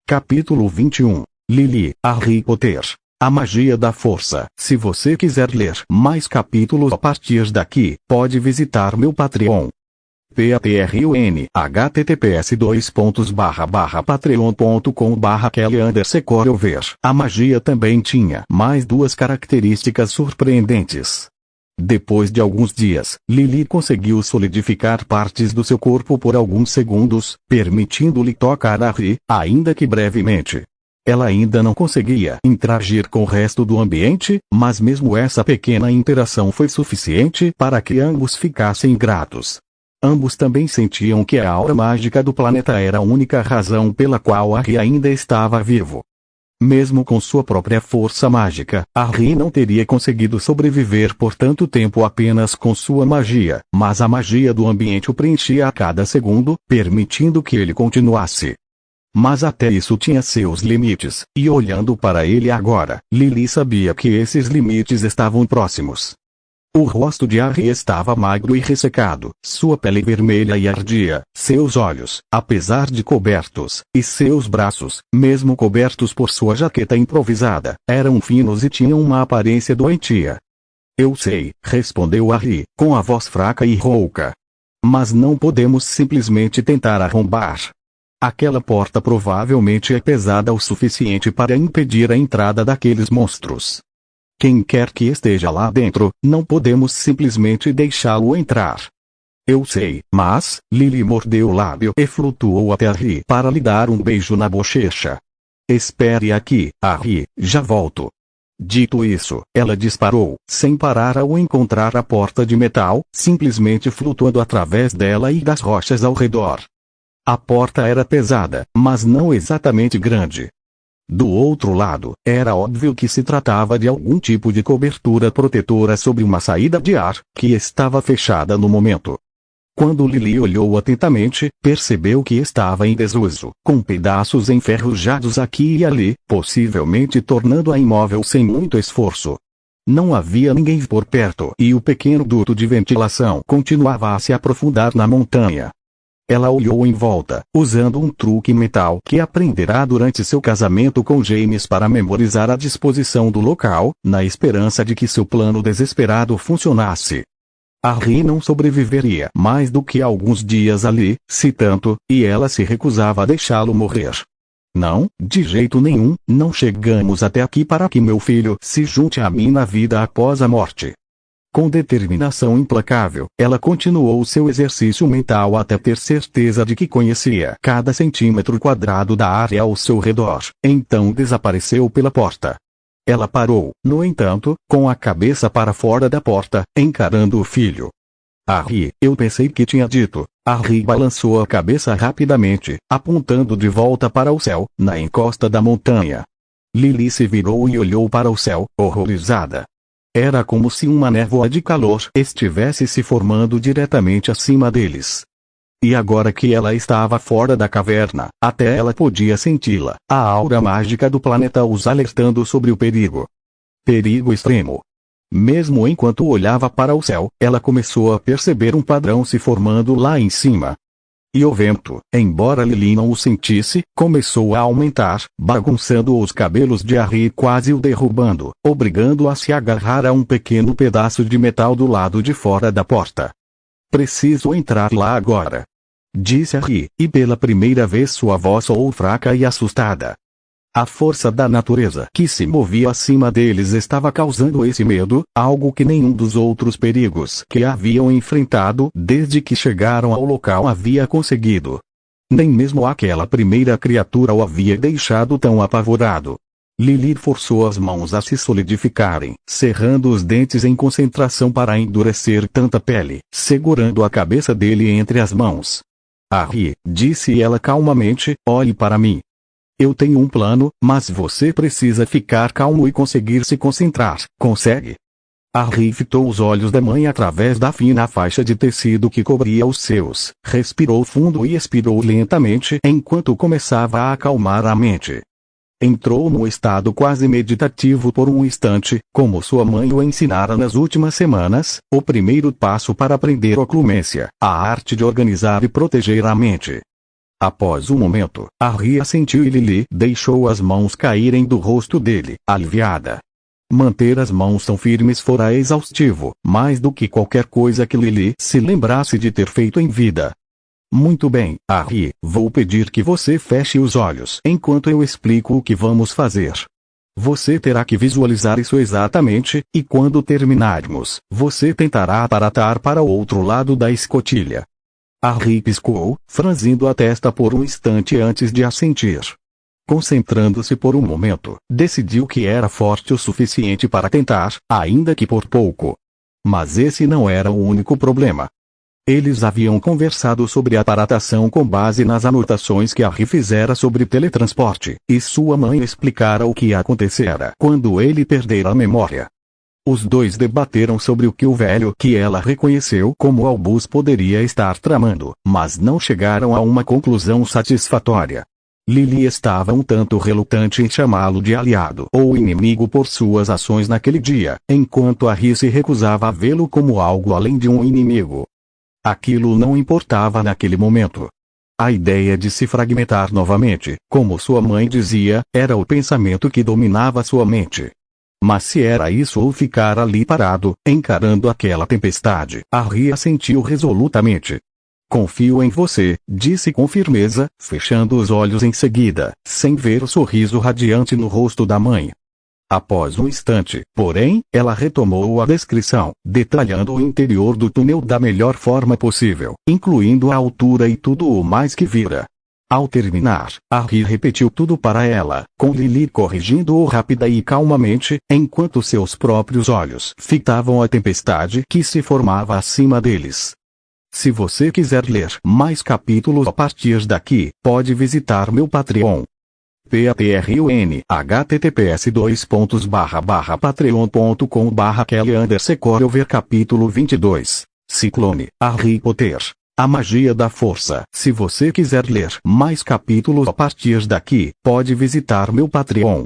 Capítulo 21. Lily, Harry Potter. A magia da força. Se você quiser ler mais capítulos a partir daqui, pode visitar meu Patreon. Patreon, https://patreon.com/kelly_ver. A magia também tinha mais duas características surpreendentes. Depois de alguns dias, Lily conseguiu solidificar partes do seu corpo por alguns segundos, permitindo-lhe tocar Harry, ainda que brevemente. Ela ainda não conseguia interagir com o resto do ambiente, mas mesmo essa pequena interação foi suficiente para que ambos ficassem gratos. Ambos também sentiam que a aura mágica do planeta era a única razão pela qual Harry ainda estava vivo. Mesmo com sua própria força mágica, Harry não teria conseguido sobreviver por tanto tempo apenas com sua magia, mas a magia do ambiente o preenchia a cada segundo, permitindo que ele continuasse. Mas até isso tinha seus limites, e olhando para ele agora, Lily sabia que esses limites estavam próximos. O rosto de Harry estava magro e ressecado, sua pele vermelha e ardia, seus olhos, apesar de cobertos, e seus braços, mesmo cobertos por sua jaqueta improvisada, eram finos e tinham uma aparência doentia. Eu sei, respondeu Harry, com a voz fraca e rouca. Mas não podemos simplesmente tentar arrombar. Aquela porta provavelmente é pesada o suficiente para impedir a entrada daqueles monstros. Quem quer que esteja lá dentro, não podemos simplesmente deixá-lo entrar. Eu sei, mas, Lily mordeu o lábio e flutuou até Harry para lhe dar um beijo na bochecha. Espere aqui, Harry, já volto. Dito isso, ela disparou, sem parar ao encontrar a porta de metal, simplesmente flutuando através dela e das rochas ao redor. A porta era pesada, mas não exatamente grande. Do outro lado, era óbvio que se tratava de algum tipo de cobertura protetora sobre uma saída de ar, que estava fechada no momento. Quando Lily olhou atentamente, percebeu que estava em desuso, com pedaços enferrujados aqui e ali, possivelmente tornando-a imóvel sem muito esforço. Não havia ninguém por perto e o pequeno duto de ventilação continuava a se aprofundar na montanha. Ela olhou em volta, usando um truque mental que aprenderá durante seu casamento com James para memorizar a disposição do local, na esperança de que seu plano desesperado funcionasse. Harry não sobreviveria mais do que alguns dias ali, se tanto, e ela se recusava a deixá-lo morrer. Não, de jeito nenhum, não chegamos até aqui para que meu filho se junte a mim na vida após a morte. Com determinação implacável, ela continuou seu exercício mental até ter certeza de que conhecia cada centímetro quadrado da área ao seu redor. Então desapareceu pela porta. Ela parou, no entanto, com a cabeça para fora da porta, encarando o filho. Harry, eu pensei que tinha dito. Harry balançou a cabeça rapidamente, apontando de volta para o céu, na encosta da montanha. Lily se virou e olhou para o céu, horrorizada. Era como se uma névoa de calor estivesse se formando diretamente acima deles. E agora que ela estava fora da caverna, até ela podia senti-la, a aura mágica do planeta os alertando sobre o perigo. Perigo extremo. Mesmo enquanto olhava para o céu, ela começou a perceber um padrão se formando lá em cima. E o vento, embora Lily não o sentisse, começou a aumentar, bagunçando os cabelos de Harry e quase o derrubando, obrigando-o a se agarrar a um pequeno pedaço de metal do lado de fora da porta. Preciso entrar lá agora, disse Harry, e pela primeira vez sua voz soou fraca e assustada. A força da natureza que se movia acima deles estava causando esse medo, algo que nenhum dos outros perigos que haviam enfrentado desde que chegaram ao local havia conseguido. Nem mesmo aquela primeira criatura o havia deixado tão apavorado. Lily forçou as mãos a se solidificarem, cerrando os dentes em concentração para endurecer tanta pele, segurando a cabeça dele entre as mãos. Harry, disse ela calmamente, olhe para mim. Eu tenho um plano, mas você precisa ficar calmo e conseguir se concentrar. Consegue? Harry fitou os olhos da mãe através da fina faixa de tecido que cobria os seus, respirou fundo e expirou lentamente enquanto começava a acalmar a mente. Entrou no estado quase meditativo por um instante, como sua mãe o ensinara nas últimas semanas, o primeiro passo para aprender oclumência, a arte de organizar e proteger a mente. Após um momento, Harry assentiu e Lily deixou as mãos caírem do rosto dele, aliviada. Manter as mãos tão firmes fora exaustivo, mais do que qualquer coisa que Lily se lembrasse de ter feito em vida. Muito bem, Harry, vou pedir que você feche os olhos enquanto eu explico o que vamos fazer. Você terá que visualizar isso exatamente, e quando terminarmos, você tentará aparatar para o outro lado da escotilha. Harry piscou, franzindo a testa por um instante antes de assentir. Concentrando-se por um momento, decidiu que era forte o suficiente para tentar, ainda que por pouco. Mas esse não era o único problema. Eles haviam conversado sobre a aparatação com base nas anotações que Harry fizera sobre teletransporte, e sua mãe explicara o que acontecera quando ele perdera a memória. Os dois debateram sobre o que o velho que ela reconheceu como Albus poderia estar tramando, mas não chegaram a uma conclusão satisfatória. Lily estava um tanto relutante em chamá-lo de aliado ou inimigo por suas ações naquele dia, enquanto Harry se recusava a vê-lo como algo além de um inimigo. Aquilo não importava naquele momento. A ideia de se fragmentar novamente, como sua mãe dizia, era o pensamento que dominava sua mente. Mas se era isso ou ficar ali parado, encarando aquela tempestade, Harry assentiu resolutamente. Confio em você, disse com firmeza, fechando os olhos em seguida, sem ver o sorriso radiante no rosto da mãe. Após um instante, porém, ela retomou a descrição, detalhando o interior do túnel da melhor forma possível, incluindo a altura e tudo o mais que vira. Ao terminar, Harry repetiu tudo para ela, com Lily corrigindo-o rápida e calmamente, enquanto seus próprios olhos fitavam a tempestade que se formava acima deles. Se você quiser ler mais capítulos a partir daqui, pode visitar meu Patreon. Patreon https://patreon.com/Kelly_Coriover capítulo 22. Ciclone, Harry Potter. A magia da força. Se você quiser ler mais capítulos a partir daqui, pode visitar meu Patreon.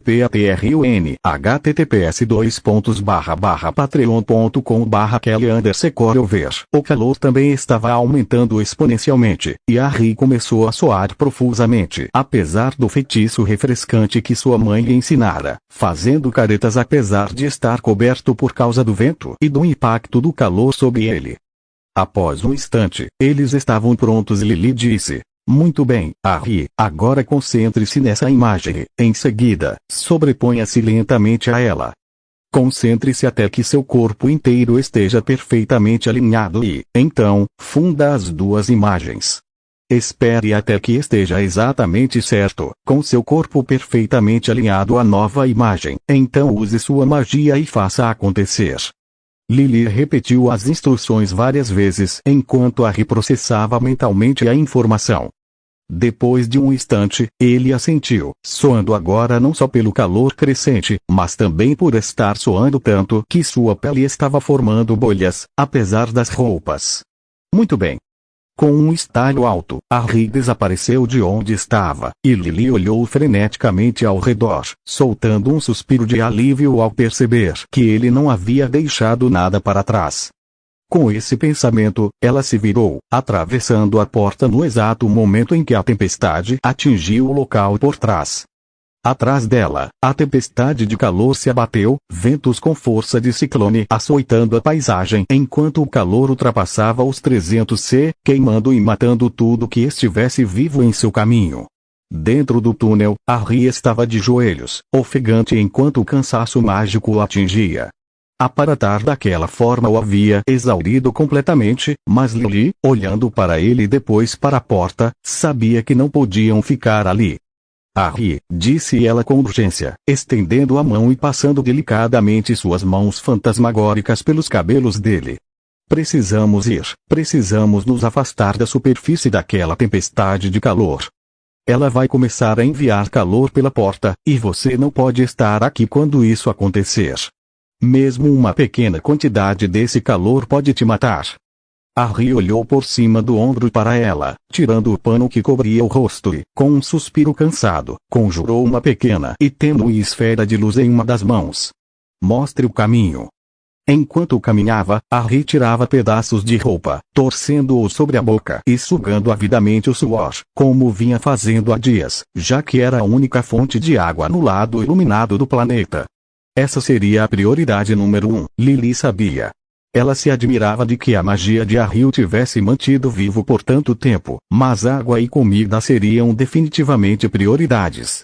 Patreon https://patreon.com/Kelly_Coriover. O calor também estava aumentando exponencialmente, e Harry começou a suar profusamente, apesar do feitiço refrescante que sua mãe lhe ensinara, fazendo caretas apesar de estar coberto por causa do vento e do impacto do calor sobre ele. Após um instante, eles estavam prontos e Lily disse: muito bem, Harry, agora concentre-se nessa imagem. Em seguida, sobreponha-se lentamente a ela. Concentre-se até que seu corpo inteiro esteja perfeitamente alinhado e, então, funda as duas imagens. Espere até que esteja exatamente certo, com seu corpo perfeitamente alinhado à nova imagem. Então use sua magia e faça acontecer. Lily repetiu as instruções várias vezes enquanto Harry processava mentalmente a informação. Depois de um instante, ele assentiu, soando agora não só pelo calor crescente, mas também por estar suando tanto que sua pele estava formando bolhas, apesar das roupas. Muito bem. Com um estalo alto, Harry desapareceu de onde estava, e Lily olhou freneticamente ao redor, soltando um suspiro de alívio ao perceber que ele não havia deixado nada para trás. Com esse pensamento, ela se virou, atravessando a porta no exato momento em que a tempestade atingiu o local por trás. Atrás dela, a tempestade de calor se abateu, ventos com força de ciclone açoitando a paisagem enquanto o calor ultrapassava os 300 C, queimando e matando tudo que estivesse vivo em seu caminho. Dentro do túnel, Harry estava de joelhos, ofegante enquanto o cansaço mágico o atingia. Aparatar daquela forma o havia exaurido completamente, mas Lily, olhando para ele e depois para a porta, sabia que não podiam ficar ali. Harry, disse ela com urgência, estendendo a mão e passando delicadamente suas mãos fantasmagóricas pelos cabelos dele. Precisamos ir, precisamos nos afastar da superfície daquela tempestade de calor. Ela vai começar a enviar calor pela porta, e você não pode estar aqui quando isso acontecer. Mesmo uma pequena quantidade desse calor pode te matar. Harry olhou por cima do ombro para ela, tirando o pano que cobria o rosto e, com um suspiro cansado, conjurou uma pequena e tênue esfera de luz em uma das mãos. Mostre o caminho. Enquanto caminhava, Harry tirava pedaços de roupa, torcendo-os sobre a boca e sugando avidamente o suor, como vinha fazendo há dias, já que era a única fonte de água no lado iluminado do planeta. Essa seria a prioridade número 1, Lily sabia. Ela se admirava de que a magia de Harry o tivesse mantido vivo por tanto tempo, mas água e comida seriam definitivamente prioridades.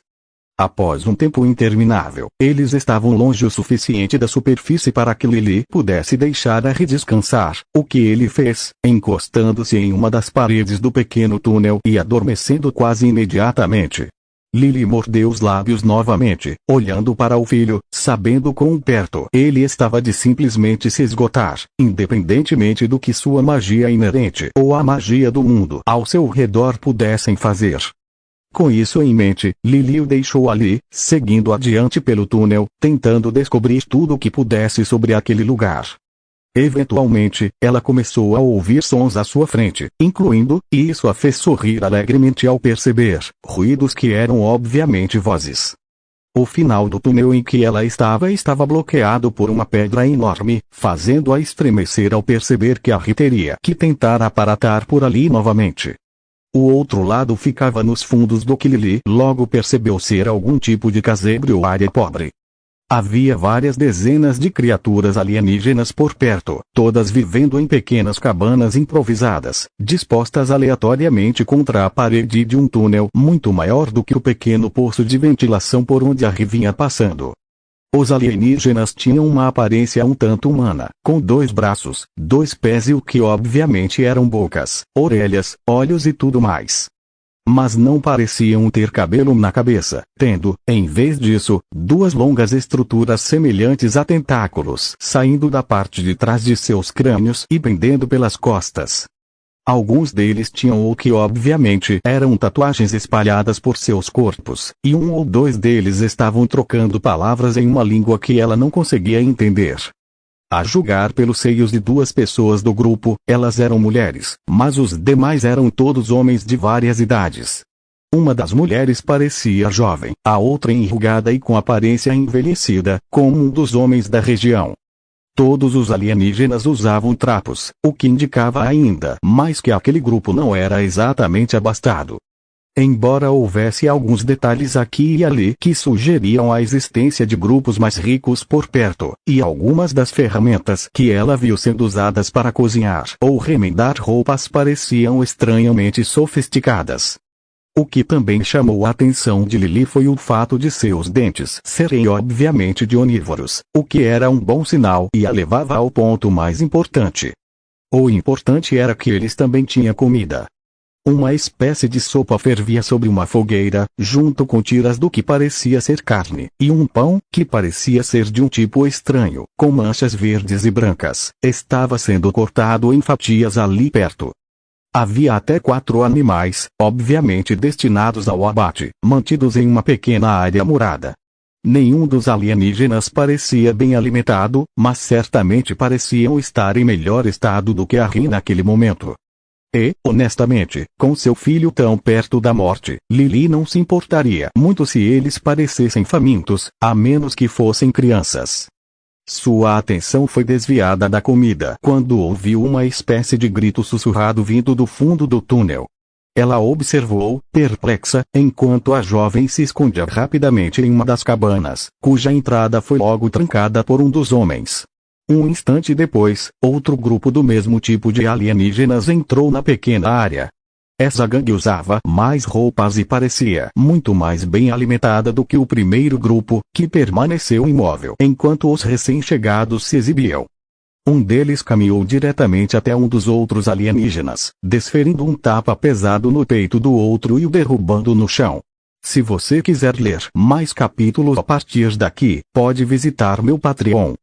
Após um tempo interminável, eles estavam longe o suficiente da superfície para que Lily pudesse deixar Harry descansar, o que ele fez, encostando-se em uma das paredes do pequeno túnel e adormecendo quase imediatamente. Lily mordeu os lábios novamente, olhando para o filho, sabendo quão perto ele estava de simplesmente se esgotar, independentemente do que sua magia inerente ou a magia do mundo ao seu redor pudessem fazer. Com isso em mente, Lily o deixou ali, seguindo adiante pelo túnel, tentando descobrir tudo o que pudesse sobre aquele lugar. Eventualmente, ela começou a ouvir sons à sua frente, incluindo, e isso a fez sorrir alegremente ao perceber, ruídos que eram obviamente vozes. O final do túnel em que ela estava bloqueado por uma pedra enorme, fazendo-a estremecer ao perceber que Harry teria que tentar aparatar por ali novamente. O outro lado ficava nos fundos do que Lily logo percebeu ser algum tipo de casebre ou área pobre. Havia várias dezenas de criaturas alienígenas por perto, todas vivendo em pequenas cabanas improvisadas, dispostas aleatoriamente contra a parede de um túnel muito maior do que o pequeno poço de ventilação por onde Harry vinha passando. Os alienígenas tinham uma aparência um tanto humana, com 2 braços, 2 pés e o que obviamente eram bocas, orelhas, olhos e tudo mais. Mas não pareciam ter cabelo na cabeça, tendo, em vez disso, 2 longas estruturas semelhantes a tentáculos saindo da parte de trás de seus crânios e pendendo pelas costas. Alguns deles tinham o que obviamente eram tatuagens espalhadas por seus corpos, e 1 ou 2 deles estavam trocando palavras em uma língua que ela não conseguia entender. A julgar pelos seios de 2 pessoas do grupo, elas eram mulheres, mas os demais eram todos homens de várias idades. Uma das mulheres parecia jovem, a outra enrugada e com aparência envelhecida, como um dos homens da região. Todos os alienígenas usavam trapos, o que indicava ainda mais que aquele grupo não era exatamente abastado. Embora houvesse alguns detalhes aqui e ali que sugeriam a existência de grupos mais ricos por perto, e algumas das ferramentas que ela viu sendo usadas para cozinhar ou remendar roupas pareciam estranhamente sofisticadas. O que também chamou a atenção de Lily foi o fato de seus dentes serem obviamente de onívoros, o que era um bom sinal e a levava ao ponto mais importante. O importante era que eles também tinham comida. Uma espécie de sopa fervia sobre uma fogueira, junto com tiras do que parecia ser carne, e um pão, que parecia ser de um tipo estranho, com manchas verdes e brancas, estava sendo cortado em fatias ali perto. Havia até 4 animais, obviamente destinados ao abate, mantidos em uma pequena área murada. Nenhum dos alienígenas parecia bem alimentado, mas certamente pareciam estar em melhor estado do que Harry naquele momento. E, honestamente, com seu filho tão perto da morte, Lily não se importaria muito se eles parecessem famintos, a menos que fossem crianças. Sua atenção foi desviada da comida quando ouviu uma espécie de grito sussurrado vindo do fundo do túnel. Ela observou, perplexa, enquanto a jovem se escondia rapidamente em uma das cabanas, cuja entrada foi logo trancada por um dos homens. Um instante depois, outro grupo do mesmo tipo de alienígenas entrou na pequena área. Essa gangue usava mais roupas e parecia muito mais bem alimentada do que o primeiro grupo, que permaneceu imóvel enquanto os recém-chegados se exibiam. Um deles caminhou diretamente até um dos outros alienígenas, desferindo um tapa pesado no peito do outro e o derrubando no chão. Se você quiser ler mais capítulos a partir daqui, pode visitar meu Patreon.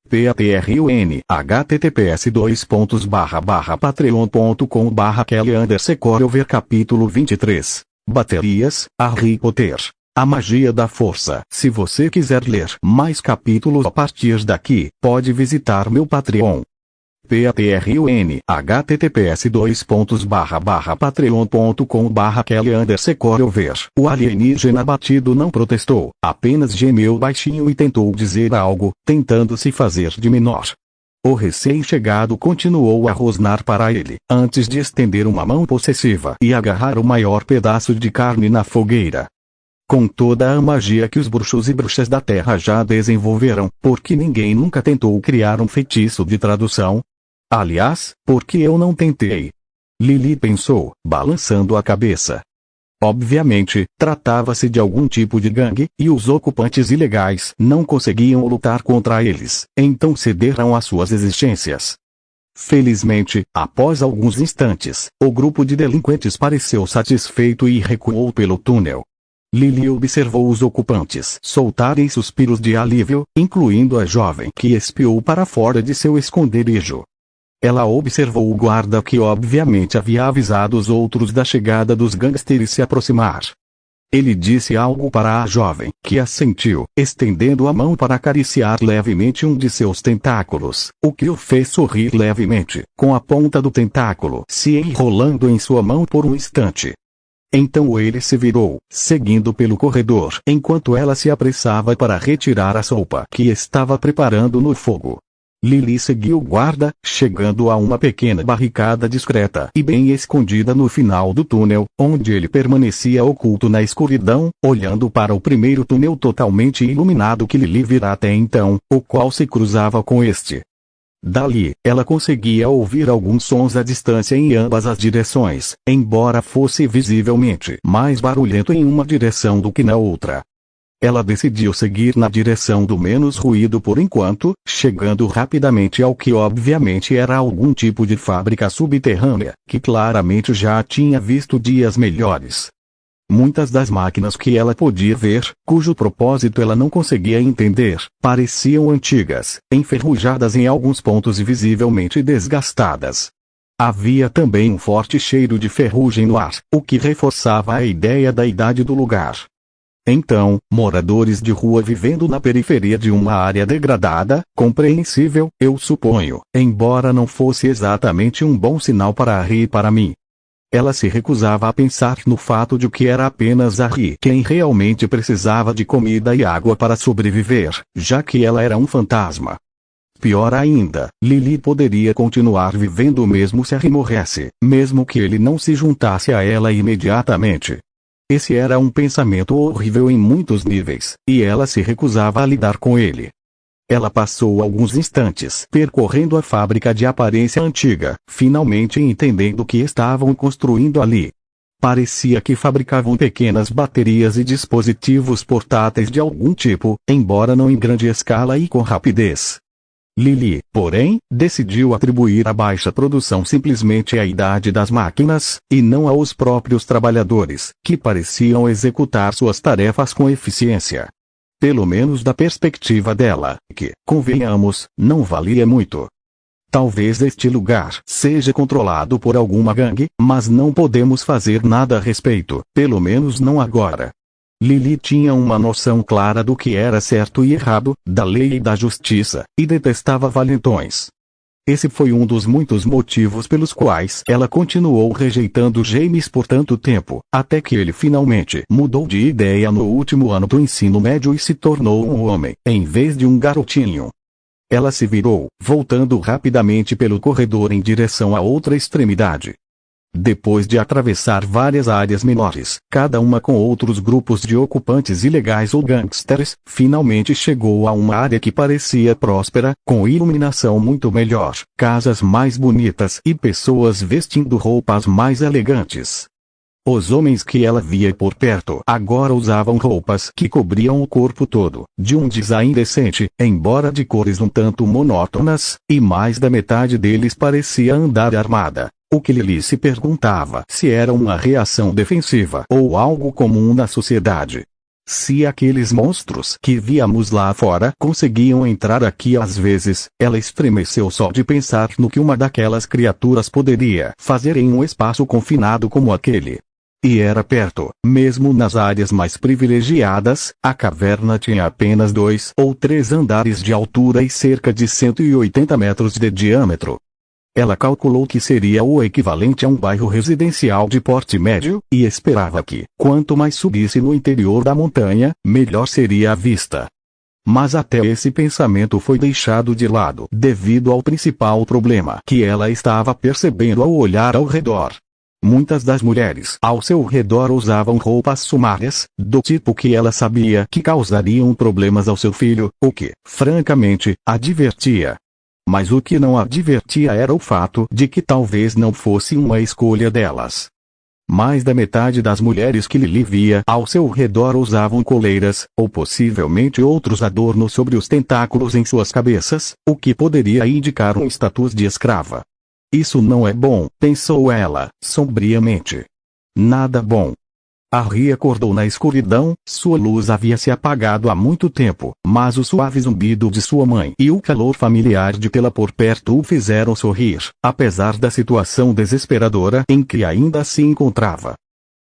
Patreon https://patreon.com/Kelly_Cover capítulo 23 Baterias, Harry Potter, a magia da força. Se você quiser ler mais capítulos a partir daqui, pode visitar meu Patreon. Patreon https://patreon.com/Kelly_Cover. O alienígena abatido não protestou, apenas gemeu baixinho e tentou dizer algo, tentando se fazer de menor. O recém-chegado continuou a rosnar para ele, antes de estender uma mão possessiva e agarrar o maior pedaço de carne na fogueira. Com toda a magia que os bruxos e bruxas da Terra já desenvolveram, por que ninguém nunca tentou criar um feitiço de tradução? Aliás, por que eu não tentei? Lily pensou, balançando a cabeça. Obviamente, tratava-se de algum tipo de gangue, e os ocupantes ilegais não conseguiam lutar contra eles, então cederam às suas existências. Felizmente, após alguns instantes, o grupo de delinquentes pareceu satisfeito e recuou pelo túnel. Lily observou os ocupantes soltarem suspiros de alívio, incluindo a jovem que espiou para fora de seu esconderijo. Ela observou o guarda que obviamente havia avisado os outros da chegada dos gangsters se aproximar. Ele disse algo para a jovem, que assentiu, estendendo a mão para acariciar levemente um de seus tentáculos, o que o fez sorrir levemente, com a ponta do tentáculo se enrolando em sua mão por um instante. Então ele se virou, seguindo pelo corredor, enquanto ela se apressava para retirar a sopa que estava preparando no fogo. Lily seguiu o guarda, chegando a uma pequena barricada discreta e bem escondida no final do túnel, onde ele permanecia oculto na escuridão, olhando para o primeiro túnel totalmente iluminado que Lily vira até então, o qual se cruzava com este. Dali, ela conseguia ouvir alguns sons à distância em ambas as direções, embora fosse visivelmente mais barulhento em uma direção do que na outra. Ela decidiu seguir na direção do menos ruído por enquanto, chegando rapidamente ao que obviamente era algum tipo de fábrica subterrânea, que claramente já tinha visto dias melhores. Muitas das máquinas que ela podia ver, cujo propósito ela não conseguia entender, pareciam antigas, enferrujadas em alguns pontos e visivelmente desgastadas. Havia também um forte cheiro de ferrugem no ar, o que reforçava a ideia da idade do lugar. Então, moradores de rua vivendo na periferia de uma área degradada, compreensível, eu suponho, embora não fosse exatamente um bom sinal para Harry e para mim. Ela se recusava a pensar no fato de que era apenas Harry quem realmente precisava de comida e água para sobreviver, já que ela era um fantasma. Pior ainda, Lily poderia continuar vivendo mesmo se Harry morresse, mesmo que ele não se juntasse a ela imediatamente. Esse era um pensamento horrível em muitos níveis, e ela se recusava a lidar com ele. Ela passou alguns instantes percorrendo a fábrica de aparência antiga, finalmente entendendo o que estavam construindo ali. Parecia que fabricavam pequenas baterias e dispositivos portáteis de algum tipo, embora não em grande escala e com rapidez. Lily, porém, decidiu atribuir a baixa produção simplesmente à idade das máquinas, e não aos próprios trabalhadores, que pareciam executar suas tarefas com eficiência. Pelo menos da perspectiva dela, que, convenhamos, não valia muito. Talvez este lugar seja controlado por alguma gangue, mas não podemos fazer nada a respeito, pelo menos não agora. Lily tinha uma noção clara do que era certo e errado, da lei e da justiça, e detestava valentões. Esse foi um dos muitos motivos pelos quais ela continuou rejeitando James por tanto tempo, até que ele finalmente mudou de ideia no último ano do ensino médio e se tornou um homem, em vez de um garotinho. Ela se virou, voltando rapidamente pelo corredor em direção à outra extremidade. Depois de atravessar várias áreas menores, cada uma com outros grupos de ocupantes ilegais ou gangsters, finalmente chegou a uma área que parecia próspera, com iluminação muito melhor, casas mais bonitas e pessoas vestindo roupas mais elegantes. Os homens que ela via por perto agora usavam roupas que cobriam o corpo todo, de um design decente, embora de cores um tanto monótonas, e mais da metade deles parecia andar armada. O que Lily se perguntava se era uma reação defensiva ou algo comum na sociedade. Se aqueles monstros que víamos lá fora conseguiam entrar aqui às vezes, ela estremeceu só de pensar no que uma daquelas criaturas poderia fazer em um espaço confinado como aquele. E era perto, mesmo nas áreas mais privilegiadas, a caverna tinha apenas 2 ou 3 andares de altura e cerca de 180 metros de diâmetro. Ela calculou que seria o equivalente a um bairro residencial de porte médio, e esperava que, quanto mais subisse no interior da montanha, melhor seria a vista. Mas até esse pensamento foi deixado de lado devido ao principal problema que ela estava percebendo ao olhar ao redor. Muitas das mulheres ao seu redor usavam roupas sumárias, do tipo que ela sabia que causariam problemas ao seu filho, o que, francamente, a divertia. Mas o que não a divertia era o fato de que talvez não fosse uma escolha delas. Mais da metade das mulheres que Lily via ao seu redor usavam coleiras, ou possivelmente outros adornos sobre os tentáculos em suas cabeças, o que poderia indicar um status de escrava. Isso não é bom, pensou ela, sombriamente. Nada bom. Harry acordou na escuridão, sua luz havia se apagado há muito tempo, mas o suave zumbido de sua mãe e o calor familiar de tê-la por perto o fizeram sorrir, apesar da situação desesperadora em que ainda se encontrava.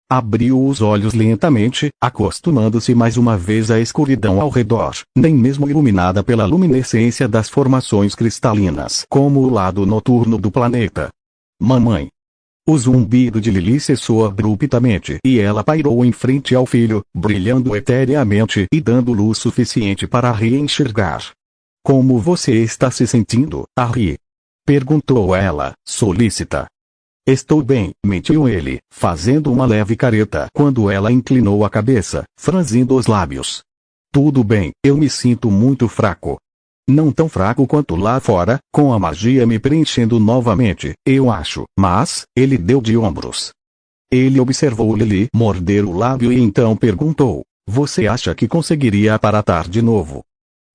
Abriu os olhos lentamente, acostumando-se mais uma vez à escuridão ao redor, nem mesmo iluminada pela luminescência das formações cristalinas como o lado noturno do planeta. Mamãe! O zumbido de Lily cessou abruptamente e ela pairou em frente ao filho, brilhando etéreamente e dando luz suficiente para Harry enxergar. Como você está se sentindo, Harry? Perguntou ela, solícita. Estou bem, mentiu ele, fazendo uma leve careta quando ela inclinou a cabeça, franzindo os lábios. Tudo bem, eu me sinto muito fraco. Não tão fraco quanto lá fora, com a magia me preenchendo novamente, eu acho, mas, ele deu de ombros. Ele observou Lily morder o lábio e então perguntou, você acha que conseguiria aparatar de novo?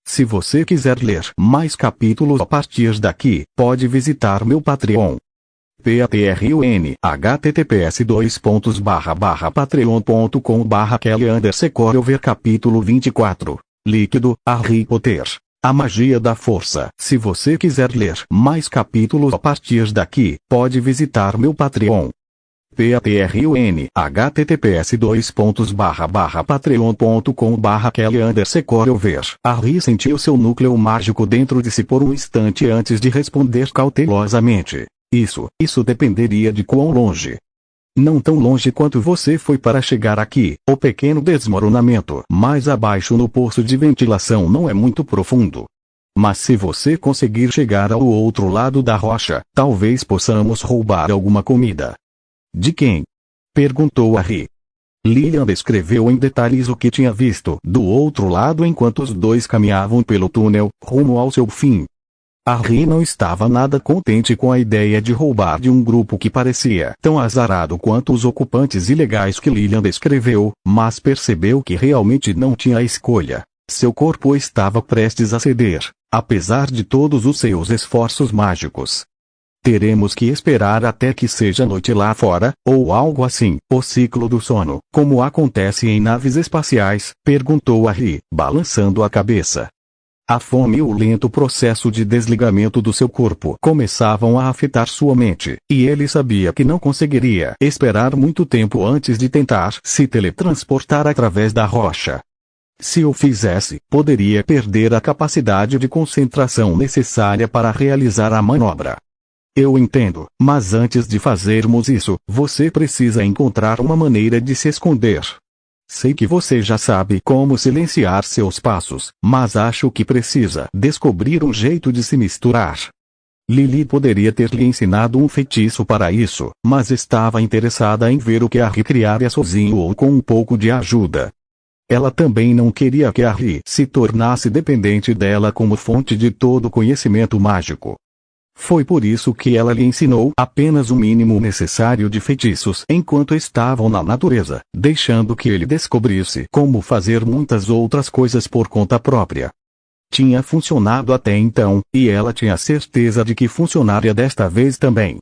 Se você quiser ler mais capítulos a partir daqui, pode visitar meu Patreon. Patreon https://patreon.com/Kelly_ver capítulo 24. Líquido, Harry Potter. A magia da força. Se você quiser ler mais capítulos a partir daqui, pode visitar meu Patreon. Patreon https://patreon.com/Kelly_ver. Harry sentiu seu núcleo mágico dentro de si por um instante antes de responder cautelosamente. Isso dependeria de quão longe. Não tão longe quanto você foi para chegar aqui, o pequeno desmoronamento mais abaixo no poço de ventilação não é muito profundo. Mas se você conseguir chegar ao outro lado da rocha, talvez possamos roubar alguma comida. De quem? Perguntou Harry. Lilian descreveu em detalhes o que tinha visto do outro lado enquanto os dois caminhavam pelo túnel, rumo ao seu fim. Harry não estava nada contente com a ideia de roubar de um grupo que parecia tão azarado quanto os ocupantes ilegais que Lilian descreveu, mas percebeu que realmente não tinha escolha. Seu corpo estava prestes a ceder, apesar de todos os seus esforços mágicos. Teremos que esperar até que seja noite lá fora, ou algo assim, o ciclo do sono, como acontece em naves espaciais, perguntou Harry, balançando a cabeça. A fome e o lento processo de desligamento do seu corpo começavam a afetar sua mente, e ele sabia que não conseguiria esperar muito tempo antes de tentar se teletransportar através da rocha. Se o fizesse, poderia perder a capacidade de concentração necessária para realizar a manobra. Eu entendo, mas antes de fazermos isso, você precisa encontrar uma maneira de se esconder. Sei que você já sabe como silenciar seus passos, mas acho que precisa descobrir um jeito de se misturar. Lily poderia ter lhe ensinado um feitiço para isso, mas estava interessada em ver o que Harry criaria sozinho ou com um pouco de ajuda. Ela também não queria que Harry se tornasse dependente dela como fonte de todo conhecimento mágico. Foi por isso que ela lhe ensinou apenas o mínimo necessário de feitiços enquanto estavam na natureza, deixando que ele descobrisse como fazer muitas outras coisas por conta própria. Tinha funcionado até então, e ela tinha certeza de que funcionaria desta vez também.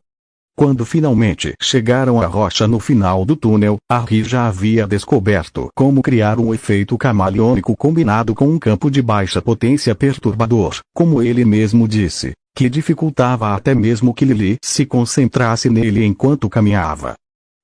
Quando finalmente chegaram à rocha no final do túnel, Harry já havia descoberto como criar um efeito camaleônico combinado com um campo de baixa potência perturbador, como ele mesmo disse, que dificultava até mesmo que Lily se concentrasse nele enquanto caminhava.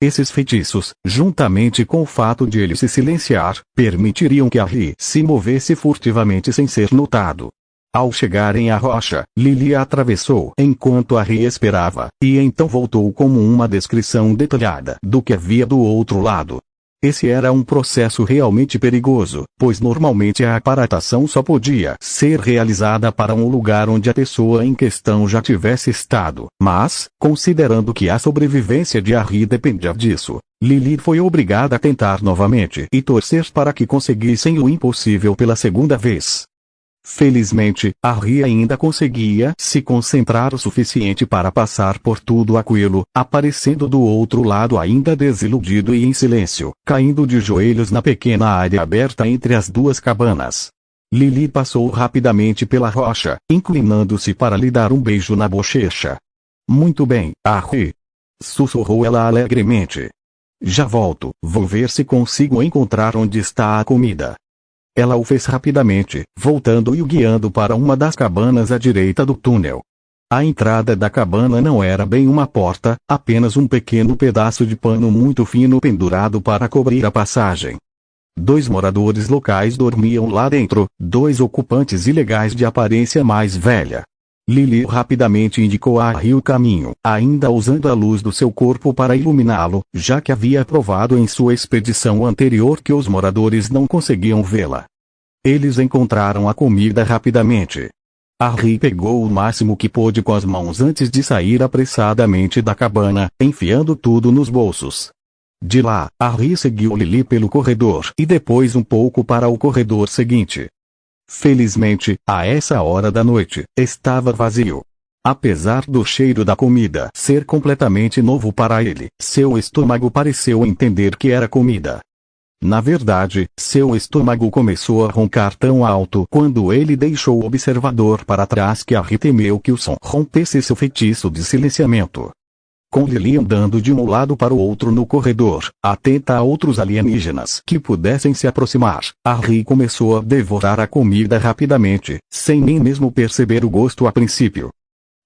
Esses feitiços, juntamente com o fato de ele se silenciar, permitiriam que Harry se movesse furtivamente sem ser notado. Ao chegarem à rocha, Lily a atravessou enquanto Harry esperava, e então voltou com uma descrição detalhada do que havia do outro lado. Esse era um processo realmente perigoso, pois normalmente a aparatação só podia ser realizada para um lugar onde a pessoa em questão já tivesse estado. Mas, considerando que a sobrevivência de Harry dependia disso, Lily foi obrigada a tentar novamente e torcer para que conseguissem o impossível pela segunda vez. Felizmente, Harry ainda conseguia se concentrar o suficiente para passar por tudo aquilo, aparecendo do outro lado ainda desiludido e em silêncio, caindo de joelhos na pequena área aberta entre as duas cabanas. Lily passou rapidamente pela rocha, inclinando-se para lhe dar um beijo na bochecha. Muito bem, Harry, sussurrou ela alegremente. Já volto, vou ver se consigo encontrar onde está a comida. Ela o fez rapidamente, voltando e o guiando para uma das cabanas à direita do túnel. A entrada da cabana não era bem uma porta, apenas um pequeno pedaço de pano muito fino pendurado para cobrir a passagem. 2 moradores locais dormiam lá dentro, 2 ocupantes ilegais de aparência mais velha. Lily rapidamente indicou a Harry o caminho, ainda usando a luz do seu corpo para iluminá-lo, já que havia provado em sua expedição anterior que os moradores não conseguiam vê-la. Eles encontraram a comida rapidamente. Harry pegou o máximo que pôde com as mãos antes de sair apressadamente da cabana, enfiando tudo nos bolsos. De lá, Harry seguiu Lily pelo corredor e depois um pouco para o corredor seguinte. Felizmente, a essa hora da noite, estava vazio. Apesar do cheiro da comida ser completamente novo para ele, seu estômago pareceu entender que era comida. Na verdade, seu estômago começou a roncar tão alto quando ele deixou o observador para trás que Harry temeu que o som rompesse seu feitiço de silenciamento. Com Lily andando de um lado para o outro no corredor, atenta a outros alienígenas que pudessem se aproximar, Harry começou a devorar a comida rapidamente, sem nem mesmo perceber o gosto a princípio.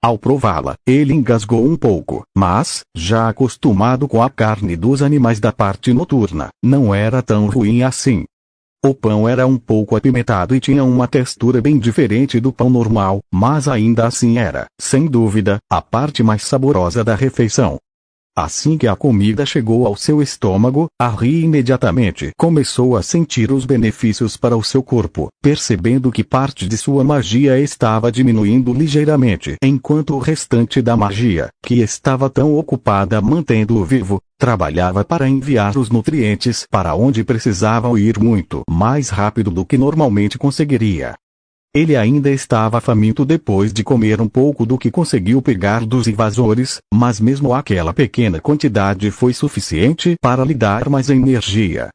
Ao prová-la, ele engasgou um pouco, mas, já acostumado com a carne dos animais da parte noturna, não era tão ruim assim. O pão era um pouco apimentado e tinha uma textura bem diferente do pão normal, mas ainda assim era, sem dúvida, a parte mais saborosa da refeição. Assim que a comida chegou ao seu estômago, Harry imediatamente começou a sentir os benefícios para o seu corpo, percebendo que parte de sua magia estava diminuindo ligeiramente, enquanto o restante da magia, que estava tão ocupada mantendo-o vivo, trabalhava para enviar os nutrientes para onde precisavam ir muito mais rápido do que normalmente conseguiria. Ele ainda estava faminto depois de comer um pouco do que conseguiu pegar dos invasores, mas mesmo aquela pequena quantidade foi suficiente para lhe dar mais energia.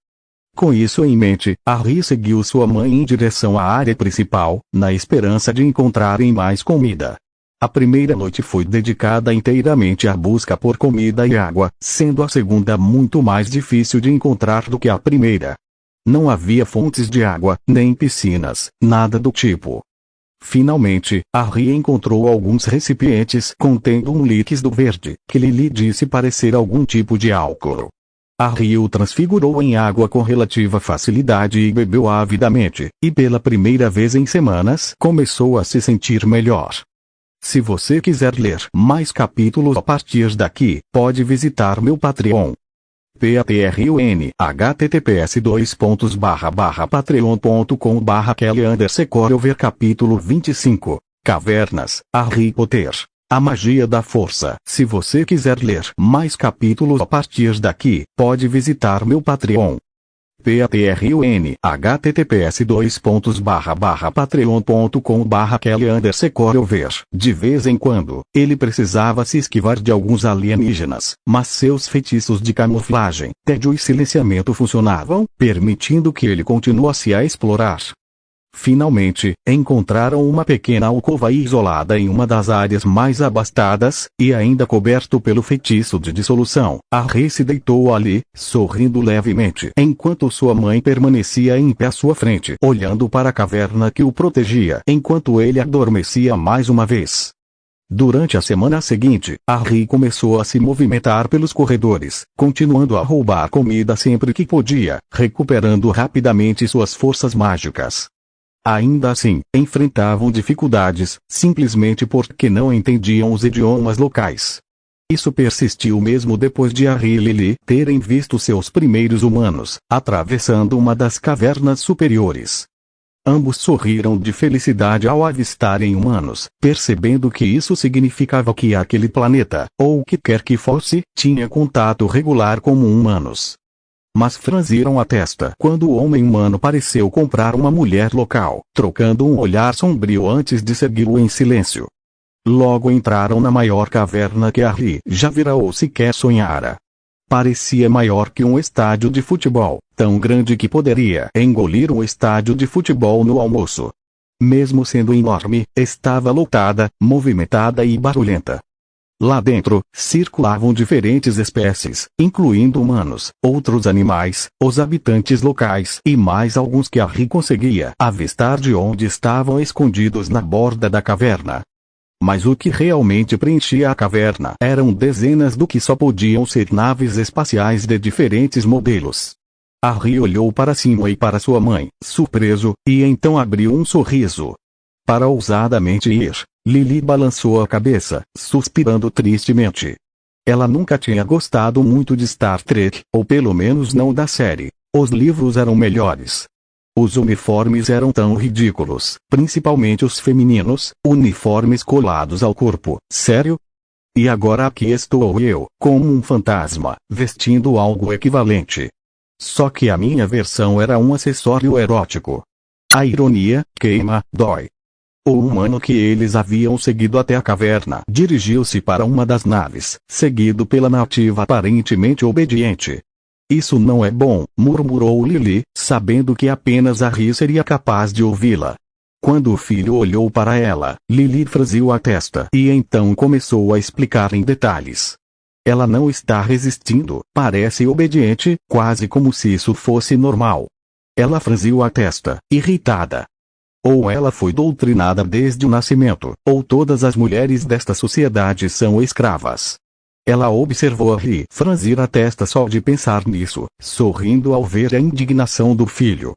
Com isso em mente, Harry seguiu sua mãe em direção à área principal, na esperança de encontrarem mais comida. A primeira noite foi dedicada inteiramente à busca por comida e água, sendo a segunda muito mais difícil de encontrar do que a primeira. Não havia fontes de água, nem piscinas, nada do tipo. Finalmente, Harry encontrou alguns recipientes contendo um líquido verde, que Lily disse parecer algum tipo de álcool. Harry o transfigurou em água com relativa facilidade e bebeu avidamente, e pela primeira vez em semanas começou a se sentir melhor. Se você quiser ler mais capítulos a partir daqui, pode visitar meu Patreon. Patreon https://patreon.com/Kelly_Ver capítulo 25, Cavernas, Harry Potter, a magia da força. Se você quiser ler mais capítulos a partir daqui, pode visitar meu Patreon. Patreon https://patreon.com/Kelly_Ver. De vez em quando, ele precisava se esquivar de alguns alienígenas, mas seus feitiços de camuflagem, tédio e silenciamento funcionavam, permitindo que ele continuasse a explorar. Finalmente, encontraram uma pequena alcova isolada em uma das áreas mais abastadas, e ainda coberto pelo feitiço de dissolução. Harry se deitou ali, sorrindo levemente, enquanto sua mãe permanecia em pé à sua frente, olhando para a caverna que o protegia, enquanto ele adormecia mais uma vez. Durante a semana seguinte, Harry começou a se movimentar pelos corredores, continuando a roubar comida sempre que podia, recuperando rapidamente suas forças mágicas. Ainda assim, enfrentavam dificuldades, simplesmente porque não entendiam os idiomas locais. Isso persistiu mesmo depois de Harry e Lily terem visto seus primeiros humanos, atravessando uma das cavernas superiores. Ambos sorriram de felicidade ao avistarem humanos, percebendo que isso significava que aquele planeta, ou o que quer que fosse, tinha contato regular com humanos. Mas franziram a testa quando o homem humano pareceu comprar uma mulher local, trocando um olhar sombrio antes de segui-lo em silêncio. Logo entraram na maior caverna que Harry já vira ou sequer sonhara. Parecia maior que um estádio de futebol, tão grande que poderia engolir um estádio de futebol no almoço. Mesmo sendo enorme, estava lotada, movimentada e barulhenta. Lá dentro, circulavam diferentes espécies, incluindo humanos, outros animais, os habitantes locais e mais alguns que Harry conseguia avistar de onde estavam escondidos na borda da caverna. Mas o que realmente preenchia a caverna eram dezenas do que só podiam ser naves espaciais de diferentes modelos. Harry olhou para cima e para sua mãe, surpreso, e então abriu um sorriso. Para ousadamente ir, Lily balançou a cabeça, suspirando tristemente. Ela nunca tinha gostado muito de Star Trek, ou pelo menos não da série. Os livros eram melhores. Os uniformes eram tão ridículos, principalmente os femininos, uniformes colados ao corpo. Sério? E agora aqui estou eu, como um fantasma, vestindo algo equivalente. Só que a minha versão era um acessório erótico. A ironia queima, dói. O humano que eles haviam seguido até a caverna dirigiu-se para uma das naves, seguido pela nativa aparentemente obediente. Isso não é bom, murmurou Lily, sabendo que apenas Harry seria capaz de ouvi-la. Quando o filho olhou para ela, Lily franziu a testa e então começou a explicar em detalhes. Ela não está resistindo, parece obediente, quase como se isso fosse normal. Ela franziu a testa, irritada. Ou ela foi doutrinada desde o nascimento, ou todas as mulheres desta sociedade são escravas. Ela observou Harry franzir a testa só de pensar nisso, sorrindo ao ver a indignação do filho.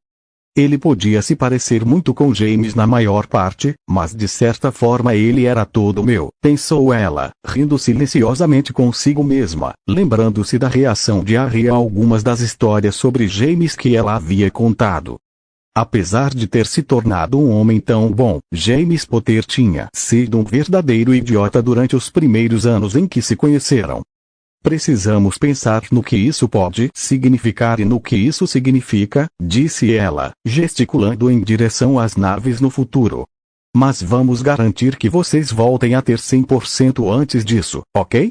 Ele podia se parecer muito com James na maior parte, mas de certa forma ele era todo meu, pensou ela, rindo silenciosamente consigo mesma, lembrando-se da reação de Harry a algumas das histórias sobre James que ela havia contado. Apesar de ter se tornado um homem tão bom, James Potter tinha sido um verdadeiro idiota durante os primeiros anos em que se conheceram. Precisamos pensar no que isso pode significar e no que isso significa, disse ela, gesticulando em direção às naves no futuro. Mas vamos garantir que vocês voltem a ter 100% antes disso, ok?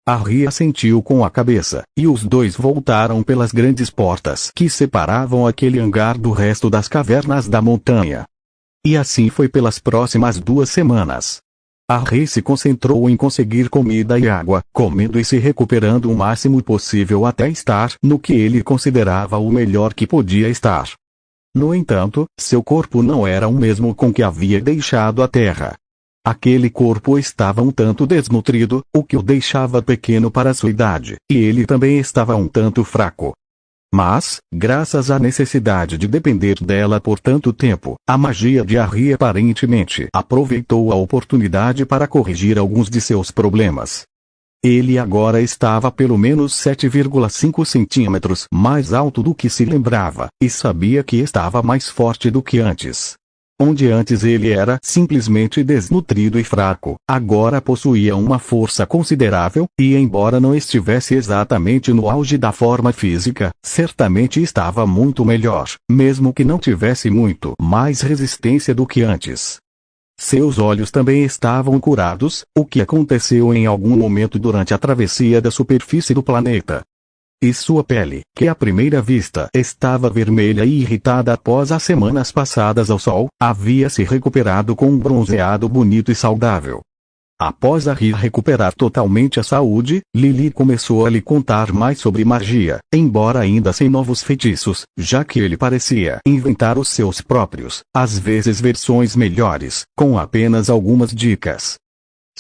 Harry assentiu com a cabeça, e os dois voltaram pelas grandes portas que separavam aquele hangar do resto das cavernas da montanha. E assim foi pelas próximas 2 semanas. Harry se concentrou em conseguir comida e água, comendo e se recuperando o máximo possível até estar no que ele considerava o melhor que podia estar. No entanto, seu corpo não era o mesmo com que havia deixado a Terra. Aquele corpo estava um tanto desnutrido, o que o deixava pequeno para sua idade, e ele também estava um tanto fraco. Mas, graças à necessidade de depender dela por tanto tempo, a magia de Harry aparentemente aproveitou a oportunidade para corrigir alguns de seus problemas. Ele agora estava pelo menos 7,5 centímetros mais alto do que se lembrava, e sabia que estava mais forte do que antes. Onde antes ele era simplesmente desnutrido e fraco, agora possuía uma força considerável, e embora não estivesse exatamente no auge da forma física, certamente estava muito melhor, mesmo que não tivesse muito mais resistência do que antes. Seus olhos também estavam curados, o que aconteceu em algum momento durante a travessia da superfície do planeta. E sua pele, que à primeira vista estava vermelha e irritada após as semanas passadas ao sol, havia se recuperado com um bronzeado bonito e saudável. Após Harry recuperar totalmente a saúde, Lily começou a lhe contar mais sobre magia, embora ainda sem novos feitiços, já que ele parecia inventar os seus próprios, às vezes versões melhores, com apenas algumas dicas.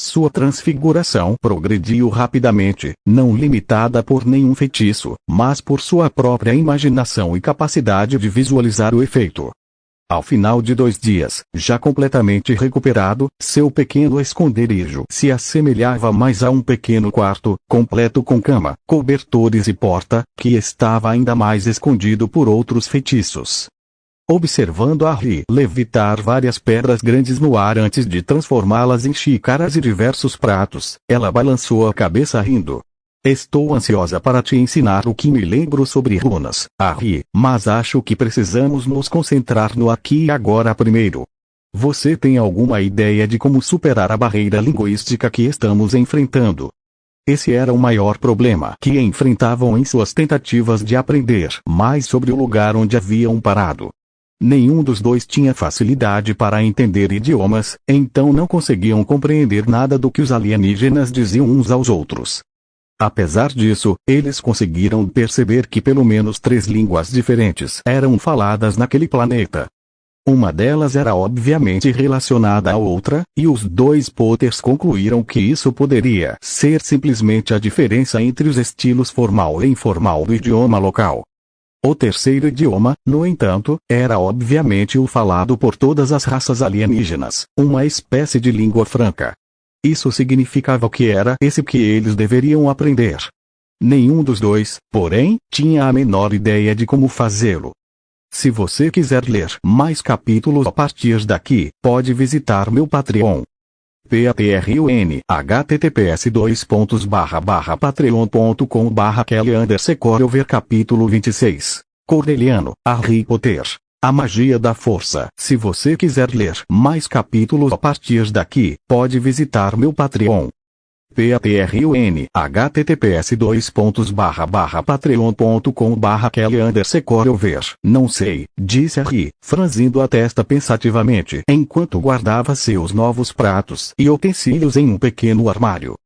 Sua transfiguração progrediu rapidamente, não limitada por nenhum feitiço, mas por sua própria imaginação e capacidade de visualizar o efeito. Ao final de 2 dias, já completamente recuperado, seu pequeno esconderijo se assemelhava mais a um pequeno quarto, completo com cama, cobertores e porta, que estava ainda mais escondido por outros feitiços. Observando Harry levitar várias pedras grandes no ar antes de transformá-las em xícaras e diversos pratos, ela balançou a cabeça rindo. Estou ansiosa para te ensinar o que me lembro sobre runas, Harry, mas acho que precisamos nos concentrar no aqui e agora primeiro. Você tem alguma ideia de como superar a barreira linguística que estamos enfrentando? Esse era o maior problema que enfrentavam em suas tentativas de aprender mais sobre o lugar onde haviam parado. Nenhum dos dois tinha facilidade para entender idiomas, então não conseguiam compreender nada do que os alienígenas diziam uns aos outros. Apesar disso, eles conseguiram perceber que pelo menos 3 línguas diferentes eram faladas naquele planeta. Uma delas era obviamente relacionada à outra, e os 2 Potters concluíram que isso poderia ser simplesmente a diferença entre os estilos formal e informal do idioma local. O terceiro idioma, no entanto, era obviamente o falado por todas as raças alienígenas, uma espécie de língua franca. Isso significava que era esse que eles deveriam aprender. Nenhum dos dois, porém, tinha a menor ideia de como fazê-lo. Se você quiser ler mais capítulos a partir daqui, pode visitar meu Patreon. Patreon https://patreon.com/Kelly_Coriover capítulo 26. Cordeliano, Harry Potter. A Magia da Força. Se você quiser ler mais capítulos a partir daqui, pode visitar meu Patreon. Patreon https://patreon.com/Kelly_Coriover. Não sei, disse Harry, franzindo a testa pensativamente enquanto guardava seus novos pratos e utensílios em um pequeno armário.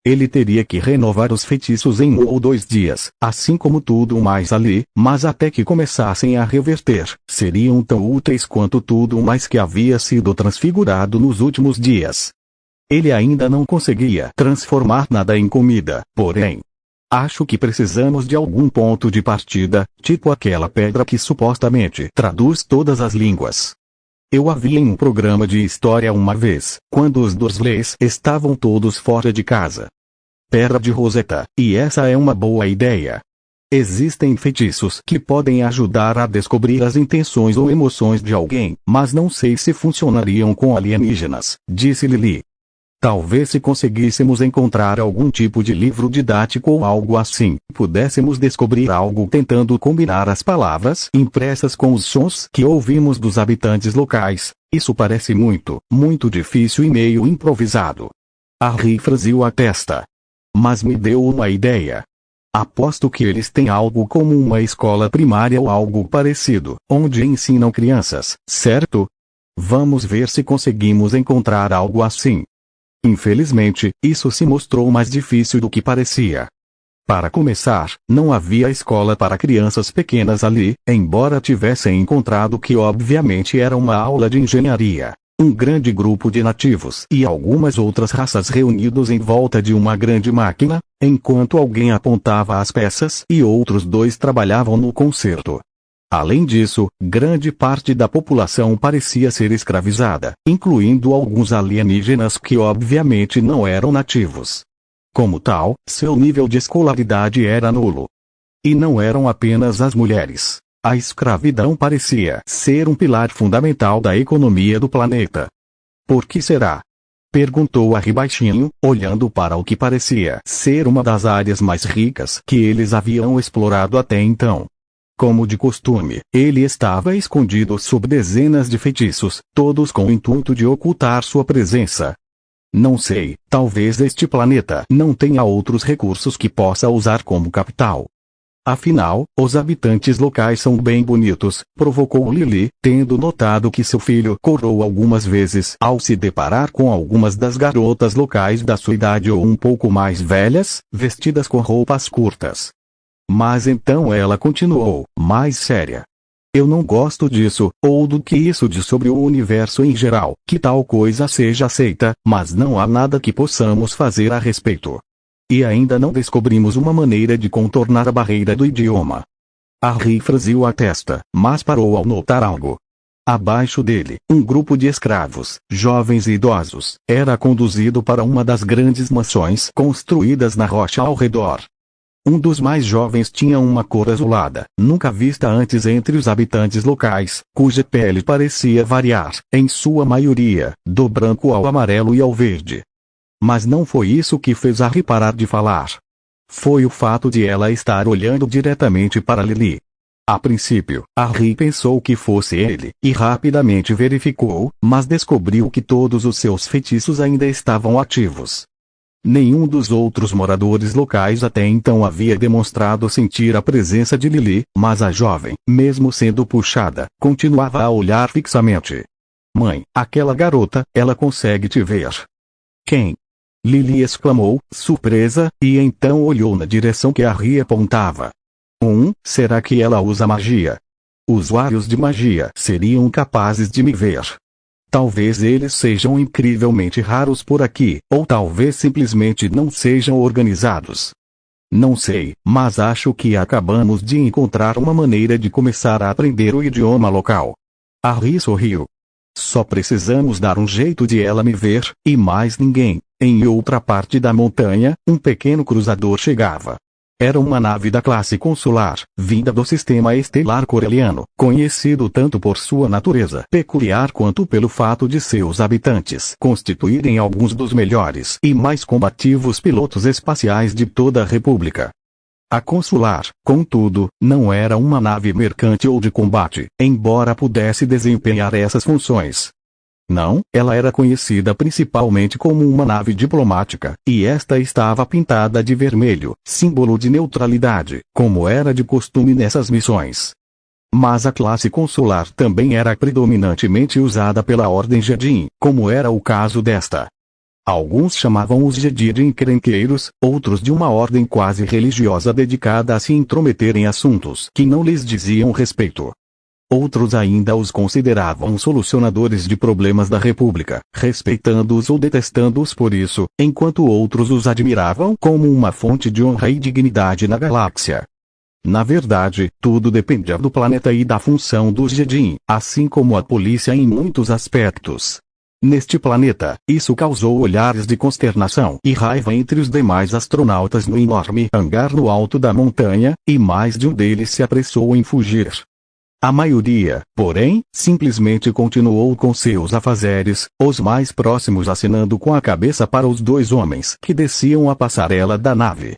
Ele teria que renovar os feitiços em 1 ou 2 dias, assim como tudo mais ali, mas até que começassem a reverter, seriam tão úteis quanto tudo mais que havia sido transfigurado nos últimos dias. Ele ainda não conseguia transformar nada em comida, porém. Acho que precisamos de algum ponto de partida, tipo aquela pedra que supostamente traduz todas as línguas. Eu a vi em um programa de história uma vez, quando os Dursleys estavam todos fora de casa. Pedra de Rosetta, e essa é uma boa ideia. Existem feitiços que podem ajudar a descobrir as intenções ou emoções de alguém, mas não sei se funcionariam com alienígenas, disse Lily. Talvez se conseguíssemos encontrar algum tipo de livro didático ou algo assim, pudéssemos descobrir algo tentando combinar as palavras impressas com os sons que ouvimos dos habitantes locais. Isso parece muito, muito difícil e meio improvisado. Harry franziu a testa. Mas me deu uma ideia. Aposto que eles têm algo como uma escola primária ou algo parecido, onde ensinam crianças, certo? Vamos ver se conseguimos encontrar algo assim. Infelizmente, isso se mostrou mais difícil do que parecia. Para começar, não havia escola para crianças pequenas ali, embora tivessem encontrado que obviamente era uma aula de engenharia. Um grande grupo de nativos e algumas outras raças reunidos em volta de uma grande máquina, enquanto alguém apontava as peças e outros 2 trabalhavam no conserto. Além disso, grande parte da população parecia ser escravizada, incluindo alguns alienígenas que obviamente não eram nativos. Como tal, seu nível de escolaridade era nulo. E não eram apenas as mulheres. A escravidão parecia ser um pilar fundamental da economia do planeta. Por que será? Perguntou Harry baixinho, olhando para o que parecia ser uma das áreas mais ricas que eles haviam explorado até então. Como de costume, ele estava escondido sob dezenas de feitiços, todos com o intuito de ocultar sua presença. Não sei, talvez este planeta não tenha outros recursos que possa usar como capital. Afinal, os habitantes locais são bem bonitos, provocou Lily, tendo notado que seu filho corou algumas vezes ao se deparar com algumas das garotas locais da sua idade ou um pouco mais velhas, vestidas com roupas curtas. Mas então ela continuou, mais séria. Eu não gosto disso, ou do que isso diz sobre o universo em geral, que tal coisa seja aceita, mas não há nada que possamos fazer a respeito. E ainda não descobrimos uma maneira de contornar a barreira do idioma. Harry franziu a testa, mas parou ao notar algo. Abaixo dele, um grupo de escravos, jovens e idosos, era conduzido para uma das grandes mansões construídas na rocha ao redor. Um dos mais jovens tinha uma cor azulada, nunca vista antes entre os habitantes locais, cuja pele parecia variar, em sua maioria, do branco ao amarelo e ao verde. Mas não foi isso que fez Harry parar de falar. Foi o fato de ela estar olhando diretamente para Lily. A princípio, Harry pensou que fosse ele, e rapidamente verificou, mas descobriu que todos os seus feitiços ainda estavam ativos. Nenhum dos outros moradores locais até então havia demonstrado sentir a presença de Lily, mas a jovem, mesmo sendo puxada, continuava a olhar fixamente. Mãe, aquela garota, ela consegue te ver. Quem? Lily exclamou, surpresa, e então olhou na direção que Harry apontava. Será que ela usa magia? Usuários de magia seriam capazes de me ver. Talvez eles sejam incrivelmente raros por aqui, ou talvez simplesmente não sejam organizados. Não sei, mas acho que acabamos de encontrar uma maneira de começar a aprender o idioma local. Harry sorriu. Só precisamos dar um jeito de ela me ver, e mais ninguém. Em outra parte da montanha, um pequeno cruzador chegava. Era uma nave da classe consular, vinda do sistema estelar coreliano, conhecido tanto por sua natureza peculiar quanto pelo fato de seus habitantes constituírem alguns dos melhores e mais combativos pilotos espaciais de toda a República. A consular, contudo, não era uma nave mercante ou de combate, embora pudesse desempenhar essas funções. Não, ela era conhecida principalmente como uma nave diplomática, e esta estava pintada de vermelho, símbolo de neutralidade, como era de costume nessas missões. Mas a classe consular também era predominantemente usada pela Ordem Jedi, como era o caso desta. Alguns chamavam os Jedi de encrenqueiros, outros de uma ordem quase religiosa dedicada a se intrometer em assuntos que não lhes diziam respeito. Outros ainda os consideravam solucionadores de problemas da República, respeitando-os ou detestando-os por isso, enquanto outros os admiravam como uma fonte de honra e dignidade na galáxia. Na verdade, tudo dependia do planeta e da função dos Jedi, assim como a polícia em muitos aspectos. Neste planeta, isso causou olhares de consternação e raiva entre os demais astronautas no enorme hangar no alto da montanha, e mais de um deles se apressou em fugir. A maioria, porém, simplesmente continuou com seus afazeres, os mais próximos acenando com a cabeça para os dois homens que desciam a passarela da nave.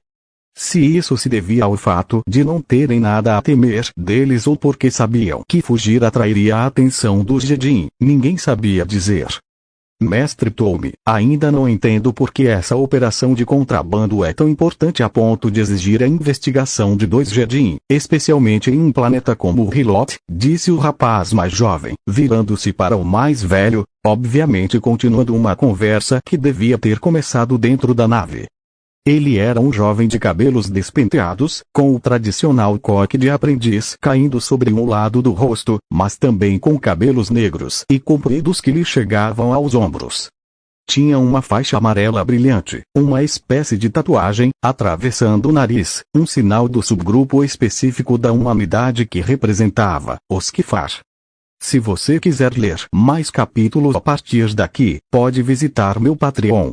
Se isso se devia ao fato de não terem nada a temer deles ou porque sabiam que fugir atrairia a atenção dos Jedi, ninguém sabia dizer. Mestre Tolme, ainda não entendo por que essa operação de contrabando é tão importante a ponto de exigir a investigação de 2 Jedi, especialmente em um planeta como Hilot, disse o rapaz mais jovem, virando-se para o mais velho, obviamente continuando uma conversa que devia ter começado dentro da nave. Ele era um jovem de cabelos despenteados, com o tradicional coque de aprendiz caindo sobre um lado do rosto, mas também com cabelos negros e compridos que lhe chegavam aos ombros. Tinha uma faixa amarela brilhante, uma espécie de tatuagem, atravessando o nariz, um sinal do subgrupo específico da humanidade que representava, os Kfar. Se você quiser ler mais capítulos a partir daqui, pode visitar meu Patreon.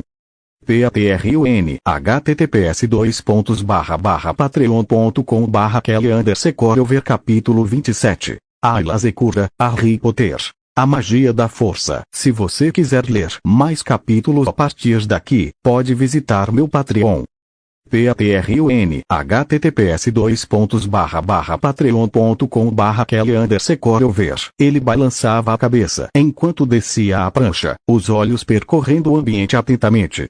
Patreon https://patreon.com/kelly_ver capítulo 27. Ayla Secura, Harry Potter. A magia da força. Se você quiser ler mais capítulos a partir daqui, pode visitar meu Patreon. Patreon https://patreon.com/kelly_ver. Ele balançava a cabeça enquanto descia a prancha, os olhos percorrendo o ambiente atentamente.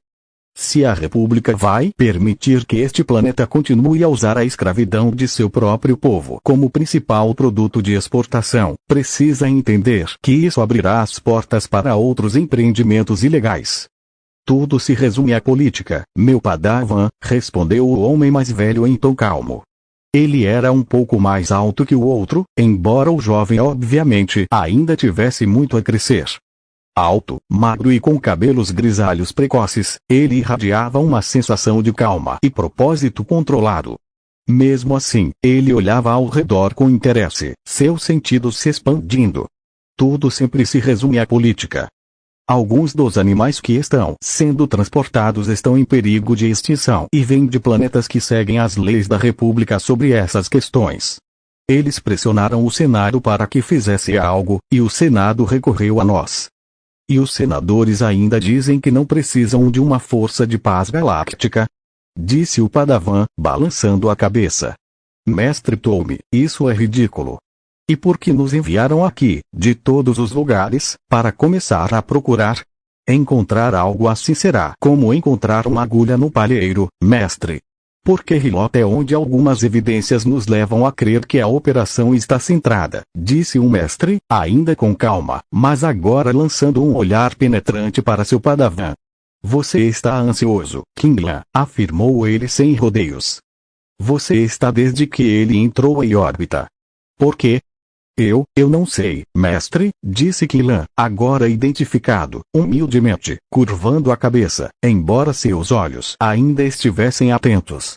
Se a República vai permitir que este planeta continue a usar a escravidão de seu próprio povo como principal produto de exportação, precisa entender que isso abrirá as portas para outros empreendimentos ilegais. Tudo se resume à política, meu padawan, respondeu o homem mais velho em tom calmo. Ele era um pouco mais alto que o outro, embora o jovem obviamente ainda tivesse muito a crescer. Alto, magro e com cabelos grisalhos precoces, ele irradiava uma sensação de calma e propósito controlado. Mesmo assim, ele olhava ao redor com interesse, seus sentidos se expandindo. Tudo sempre se resume à política. Alguns dos animais que estão sendo transportados estão em perigo de extinção e vêm de planetas que seguem as leis da República sobre essas questões. Eles pressionaram o Senado para que fizesse algo, e o Senado recorreu a nós. E os senadores ainda dizem que não precisam de uma força de paz galáctica? Disse o Padawan, balançando a cabeça. Mestre Ptolemy, isso é ridículo. E por que nos enviaram aqui, de todos os lugares, para começar a procurar? Encontrar algo assim será como encontrar uma agulha no palheiro, mestre. Porque Hilot é onde algumas evidências nos levam a crer que a operação está centrada, disse o mestre, ainda com calma, mas agora lançando um olhar penetrante para seu Padawan. Você está ansioso, Kinglan, afirmou ele sem rodeios. Você está desde que ele entrou em órbita. Por quê? Eu não sei, mestre, disse Kinglan, agora identificado, humildemente, curvando a cabeça, embora seus olhos ainda estivessem atentos.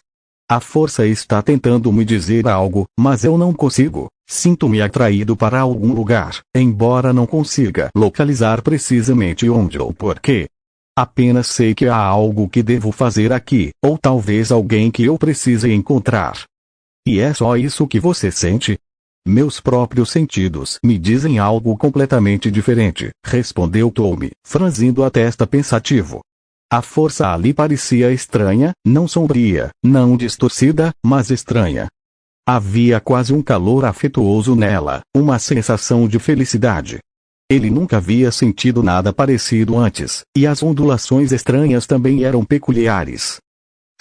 A força está tentando me dizer algo, mas eu não consigo. Sinto-me atraído para algum lugar, embora não consiga localizar precisamente onde ou porquê. Apenas sei que há algo que devo fazer aqui, ou talvez alguém que eu precise encontrar. E é só isso que você sente? Meus próprios sentidos me dizem algo completamente diferente, respondeu Ptolemy, franzindo a testa pensativo. A força ali parecia estranha, não sombria, não distorcida, mas estranha. Havia quase um calor afetuoso nela, uma sensação de felicidade. Ele nunca havia sentido nada parecido antes, e as ondulações estranhas também eram peculiares.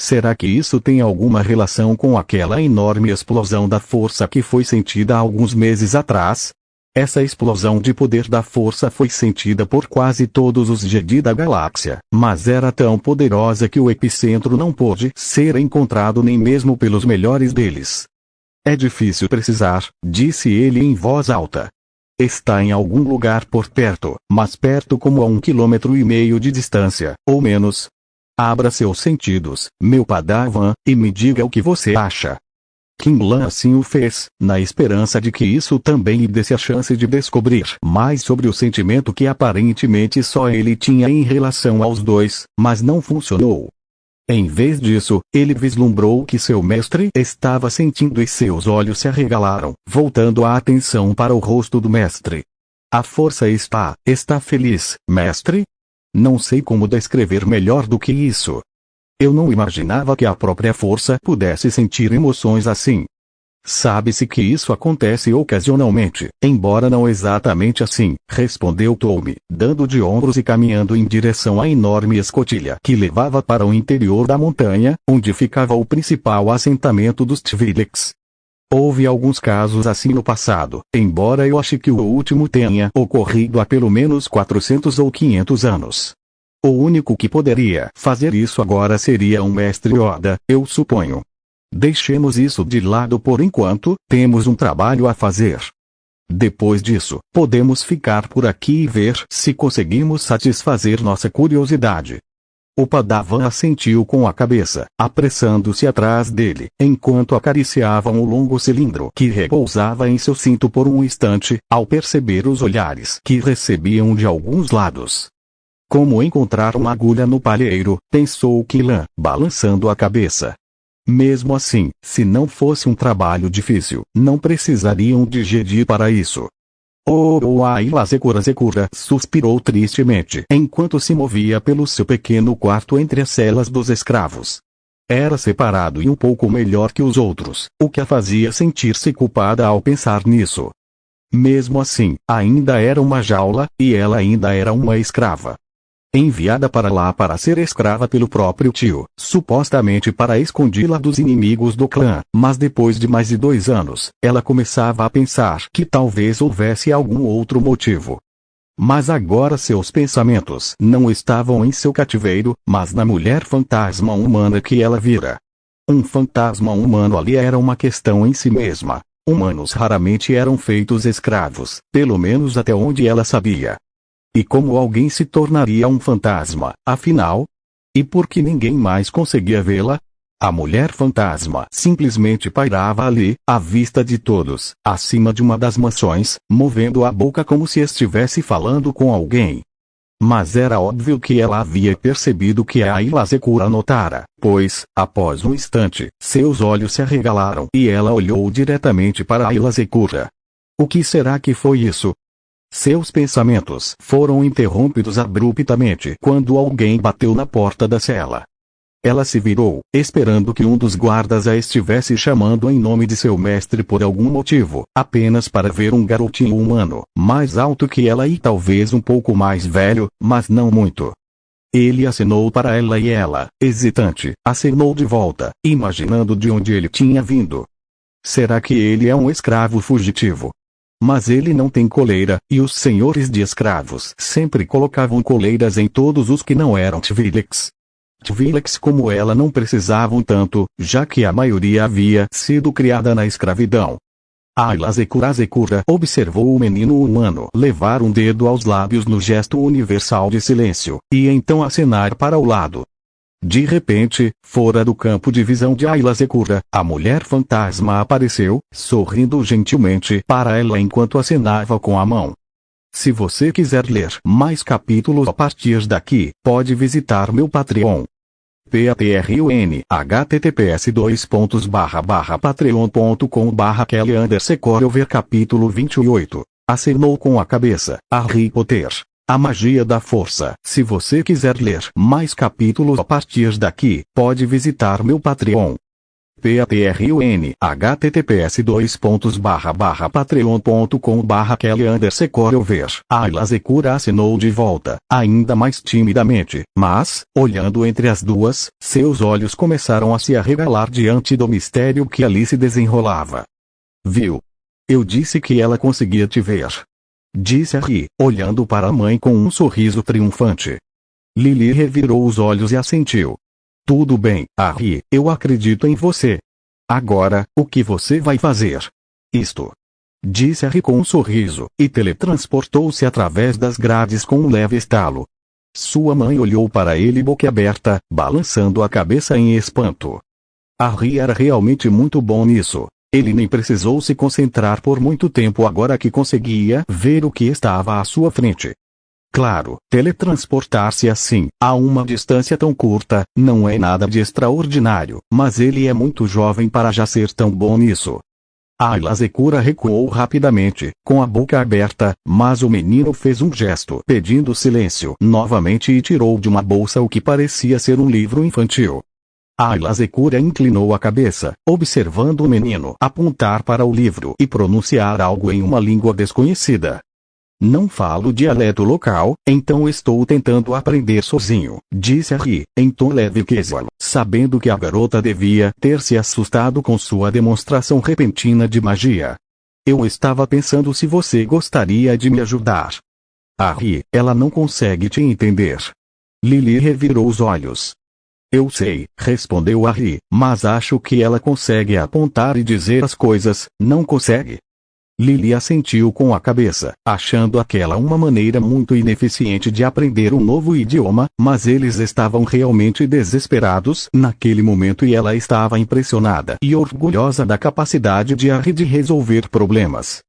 Será que isso tem alguma relação com aquela enorme explosão da força que foi sentida há alguns meses atrás? Essa explosão de poder da força foi sentida por quase todos os Jedi da galáxia, mas era tão poderosa que o epicentro não pôde ser encontrado nem mesmo pelos melhores deles. É difícil precisar, disse ele em voz alta. Está em algum lugar por perto, mas perto como a 1,5 km de distância, ou menos. Abra seus sentidos, meu Padawan, e me diga o que você acha. Kinglan assim o fez, na esperança de que isso também lhe desse a chance de descobrir mais sobre o sentimento que aparentemente só ele tinha em relação aos dois, mas não funcionou. Em vez disso, ele vislumbrou o que seu mestre estava sentindo e seus olhos se arregalaram, voltando a atenção para o rosto do mestre. A força está feliz, mestre? Não sei como descrever melhor do que isso. Eu não imaginava que a própria força pudesse sentir emoções assim. Sabe-se que isso acontece ocasionalmente, embora não exatamente assim, respondeu Ptolemy, dando de ombros e caminhando em direção à enorme escotilha que levava para o interior da montanha, onde ficava o principal assentamento dos Twi'leks. Houve alguns casos assim no passado, embora eu ache que o último tenha ocorrido há pelo menos 400 ou 500 anos. O único que poderia fazer isso agora seria um mestre Yoda, eu suponho. Deixemos isso de lado por enquanto, temos um trabalho a fazer. Depois disso, podemos ficar por aqui e ver se conseguimos satisfazer nossa curiosidade. O Padawan assentiu com a cabeça, apressando-se atrás dele, enquanto acariciavam o longo cilindro que repousava em seu cinto por um instante, ao perceber os olhares que recebiam de alguns lados. Como encontrar uma agulha no palheiro, pensou Kinglan, balançando a cabeça. Mesmo assim, se não fosse um trabalho difícil, não precisariam de Jedi para isso. Ayla Secura suspirou tristemente enquanto se movia pelo seu pequeno quarto entre as celas dos escravos. Era separado e um pouco melhor que os outros, o que a fazia sentir-se culpada ao pensar nisso. Mesmo assim, ainda era uma jaula, e ela ainda era uma escrava. Enviada para lá para ser escrava pelo próprio tio, supostamente para escondê-la dos inimigos do clã, mas depois de mais de 2 anos, ela começava a pensar que talvez houvesse algum outro motivo. Mas agora seus pensamentos não estavam em seu cativeiro, mas na mulher fantasma humana que ela vira. Um fantasma humano ali era uma questão em si mesma. Humanos raramente eram feitos escravos, pelo menos até onde ela sabia. E como alguém se tornaria um fantasma, afinal? E por que ninguém mais conseguia vê-la? A mulher fantasma simplesmente pairava ali, à vista de todos, acima de uma das mansões, movendo a boca como se estivesse falando com alguém. Mas era óbvio que ela havia percebido que a Ayla Secura notara, pois, após um instante, seus olhos se arregalaram e ela olhou diretamente para Ayla Secura. O que será que foi isso? Seus pensamentos foram interrompidos abruptamente quando alguém bateu na porta da cela. Ela se virou, esperando que um dos guardas a estivesse chamando em nome de seu mestre por algum motivo, apenas para ver um garotinho humano, mais alto que ela e talvez um pouco mais velho, mas não muito. Ele acenou para ela e ela, hesitante, acenou de volta, imaginando de onde ele tinha vindo. Será que ele é um escravo fugitivo? Mas ele não tem coleira, e os senhores de escravos sempre colocavam coleiras em todos os que não eram Twi'leks. Twi'leks como ela não precisavam tanto, já que a maioria havia sido criada na escravidão. Ayla Secura observou o menino humano levar um dedo aos lábios no gesto universal de silêncio, e então acenar para o lado. De repente, fora do campo de visão de Ayla Secura, a mulher fantasma apareceu, sorrindo gentilmente para ela enquanto acenava com a mão. Se você quiser ler mais capítulos a partir daqui, pode visitar meu Patreon. Patreon https://patreon.com/Kelly_Secora ver capítulo 28. Acenou com a cabeça. Harry Potter. A magia da força. Se você quiser ler mais capítulos a partir daqui, pode visitar meu Patreon. Patreon https://patreon.com/Kelly_Secora ver. Ayla Secura acenou de volta, ainda mais timidamente, mas, olhando entre as duas, seus olhos começaram a se arregalar diante do mistério que ali se desenrolava. Viu? Eu disse que ela conseguia te ver. Disse Harry, olhando para a mãe com um sorriso triunfante. Lily revirou os olhos e assentiu. Tudo bem, Harry, eu acredito em você. Agora, o que você vai fazer? Isto. Disse Harry com um sorriso, e teletransportou-se através das grades com um leve estalo. Sua mãe olhou para ele boquiaberta, balançando a cabeça em espanto. Harry era realmente muito bom nisso. Ele nem precisou se concentrar por muito tempo agora que conseguia ver o que estava à sua frente. Claro, teletransportar-se assim, a uma distância tão curta, não é nada de extraordinário, mas ele é muito jovem para já ser tão bom nisso. Ayla Secura recuou rapidamente, com a boca aberta, mas o menino fez um gesto pedindo silêncio novamente e tirou de uma bolsa o que parecia ser um livro infantil. Ayla Secura inclinou a cabeça, observando o menino apontar para o livro e pronunciar algo em uma língua desconhecida. Não falo dialeto local, então estou tentando aprender sozinho, disse Harry, em tom leve casual, sabendo que a garota devia ter se assustado com sua demonstração repentina de magia. Eu estava pensando se você gostaria de me ajudar. Harry, ela não consegue te entender. Lily revirou os olhos. Eu sei, respondeu Harry, mas acho que ela consegue apontar e dizer as coisas, não consegue? Lily assentiu com a cabeça, achando aquela uma maneira muito ineficiente de aprender um novo idioma, mas eles estavam realmente desesperados naquele momento e ela estava impressionada e orgulhosa da capacidade de Harry de resolver problemas.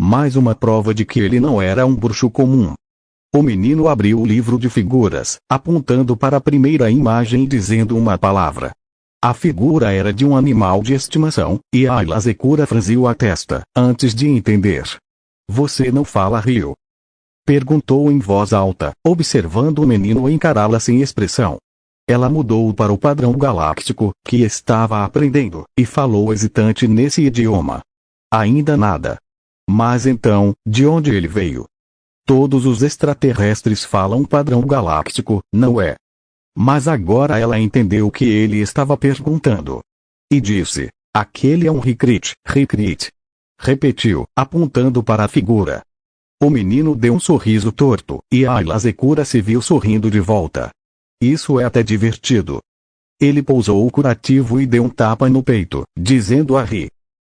Mais uma prova de que ele não era um bruxo comum. O menino abriu o livro de figuras, apontando para a primeira imagem e dizendo uma palavra. A figura era de um animal de estimação, e Ayla Secura franziu a testa, antes de entender. Você não fala Rio? Perguntou em voz alta, observando o menino encará-la sem expressão. Ela mudou para o padrão galáctico, que estava aprendendo, e falou hesitante nesse idioma. Ainda nada. Mas então, de onde ele veio? Todos os extraterrestres falam padrão galáctico, não é? Mas agora ela entendeu o que ele estava perguntando. E disse, aquele é um Rikrit. Repetiu, apontando para a figura. O menino deu um sorriso torto, e Ayla Secura se viu sorrindo de volta. Isso é até divertido. Ele pousou o curativo e deu um tapa no peito, dizendo a Harry.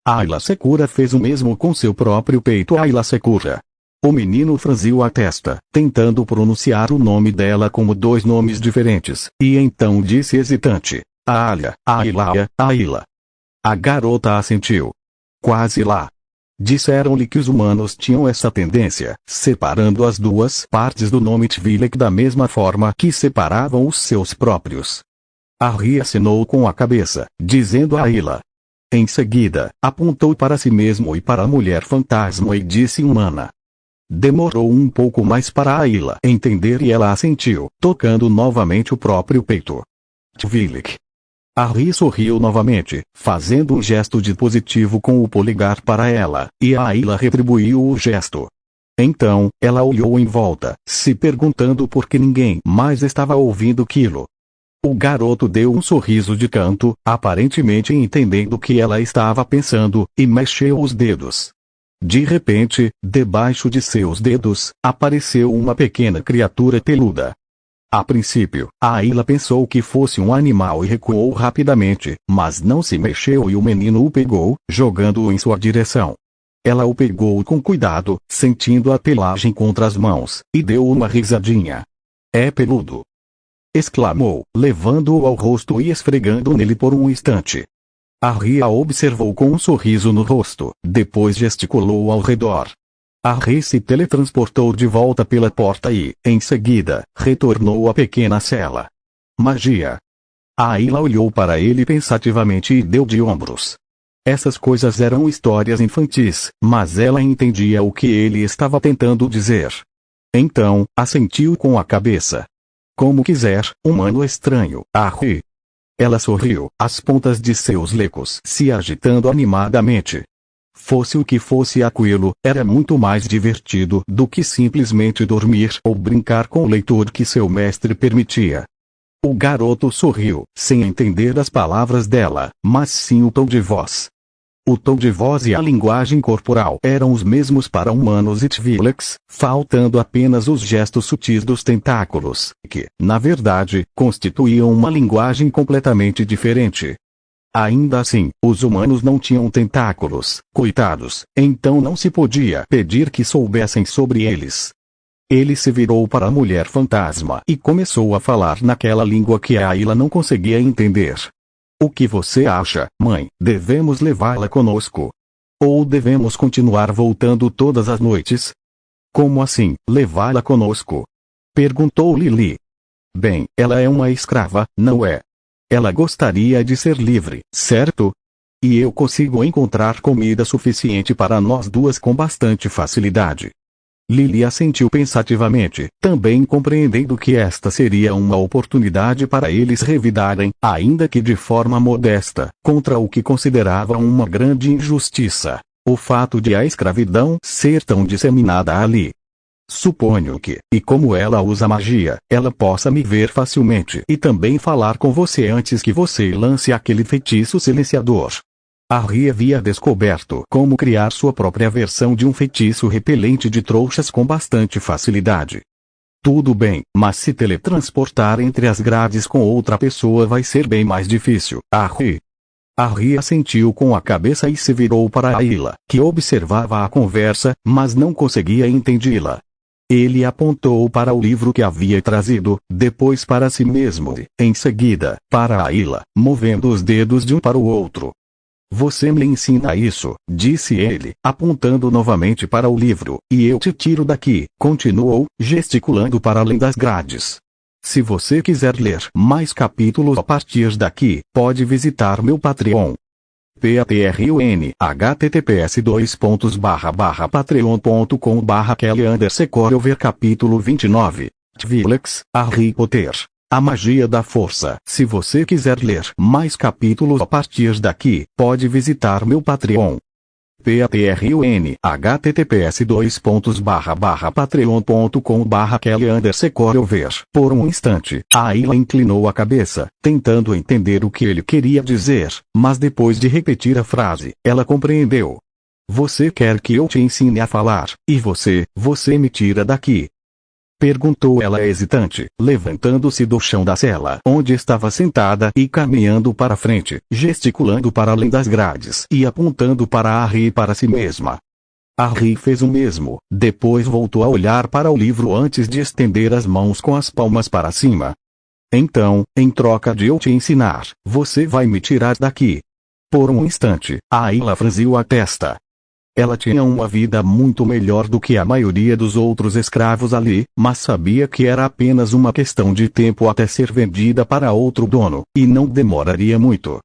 Ayla Secura fez o mesmo com seu próprio peito. Ayla Secura. O menino franziu a testa, tentando pronunciar o nome dela como dois nomes diferentes, e então disse hesitante. Alia, Ailaia, Aila. A garota assentiu. Quase lá. Disseram-lhe que os humanos tinham essa tendência, separando as duas partes do nome Tvilek da mesma forma que separavam os seus próprios. Harry assinou com a cabeça, dizendo a Aila. Em seguida, apontou para si mesmo e para a mulher fantasma e disse humana. Demorou um pouco mais para a Aila entender e ela assentiu, tocando novamente o próprio peito. Tvilek. Harry sorriu novamente, fazendo um gesto de positivo com o polegar para ela, e a Aila retribuiu o gesto. Então, ela olhou em volta, se perguntando por que ninguém mais estava ouvindo aquilo. O garoto deu um sorriso de canto, aparentemente entendendo o que ela estava pensando, e mexeu os dedos. De repente, debaixo de seus dedos, apareceu uma pequena criatura peluda. A princípio, a Aila pensou que fosse um animal e recuou rapidamente, mas não se mexeu e o menino o pegou, jogando-o em sua direção. Ela o pegou com cuidado, sentindo a pelagem contra as mãos, e deu uma risadinha. É peludo! Exclamou, levando-o ao rosto e esfregando nele por um instante. Harry a observou com um sorriso no rosto, depois gesticulou ao redor. Harry se teletransportou de volta pela porta e, em seguida, retornou à pequena cela. Magia. A Aila olhou para ele pensativamente e deu de ombros. Essas coisas eram histórias infantis, mas ela entendia o que ele estava tentando dizer. Então, assentiu com a cabeça. Como quiser, humano estranho, Harry. Ela sorriu, as pontas de seus lecos se agitando animadamente. Fosse o que fosse aquilo, era muito mais divertido do que simplesmente dormir ou brincar com o leitor que seu mestre permitia. O garoto sorriu, sem entender as palavras dela, mas sim o tom de voz. O tom de voz e a linguagem corporal eram os mesmos para humanos e Tvileks, faltando apenas os gestos sutis dos tentáculos, que, na verdade, constituíam uma linguagem completamente diferente. Ainda assim, os humanos não tinham tentáculos, coitados, então não se podia pedir que soubessem sobre eles. Ele se virou para a mulher fantasma e começou a falar naquela língua que a Aila não conseguia entender. O que você acha, mãe? Devemos levá-la conosco? Ou devemos continuar voltando todas as noites? Como assim, levá-la conosco? Perguntou Lily. Bem, ela é uma escrava, não é? Ela gostaria de ser livre, certo? E eu consigo encontrar comida suficiente para nós duas com bastante facilidade. Lily assentiu pensativamente, também compreendendo que esta seria uma oportunidade para eles revidarem, ainda que de forma modesta, contra o que consideravam uma grande injustiça, o fato de a escravidão ser tão disseminada ali. Suponho que, e como ela usa magia, ela possa me ver facilmente e também falar com você antes que você lance aquele feitiço silenciador. Harry havia descoberto como criar sua própria versão de um feitiço repelente de trouxas com bastante facilidade. Tudo bem, mas se teletransportar entre as grades com outra pessoa vai ser bem mais difícil, Harry. Harry assentiu com a cabeça e se virou para Aila, que observava a conversa, mas não conseguia entendê-la. Ele apontou para o livro que havia trazido, depois para si mesmo e, em seguida, para Aila, movendo os dedos de um para o outro. Você me ensina isso, disse ele, apontando novamente para o livro, e eu te tiro daqui, continuou, gesticulando para além das grades. Se você quiser ler mais capítulos a partir daqui, pode visitar meu Patreon. Patreon https://patreon.com/Kelly_Coriover capítulo 29. Tvileks, Harry Potter. A magia da força. Se você quiser ler mais capítulos a partir daqui, pode visitar meu Patreon. Patreon https://patreon.com/Kelly_Coriover. Por um instante, Aila inclinou a cabeça, tentando entender o que ele queria dizer, mas depois de repetir a frase, ela compreendeu. Você quer que eu te ensine a falar, e você me tira daqui? Perguntou ela hesitante, levantando-se do chão da cela onde estava sentada e caminhando para frente, gesticulando para além das grades e apontando para Harry e para si mesma. Harry fez o mesmo, depois voltou a olhar para o livro antes de estender as mãos com as palmas para cima. Então, em troca de eu te ensinar, você vai me tirar daqui. Por um instante, Ayla franziu a testa. Ela tinha uma vida muito melhor do que a maioria dos outros escravos ali, mas sabia que era apenas uma questão de tempo até ser vendida para outro dono, e não demoraria muito.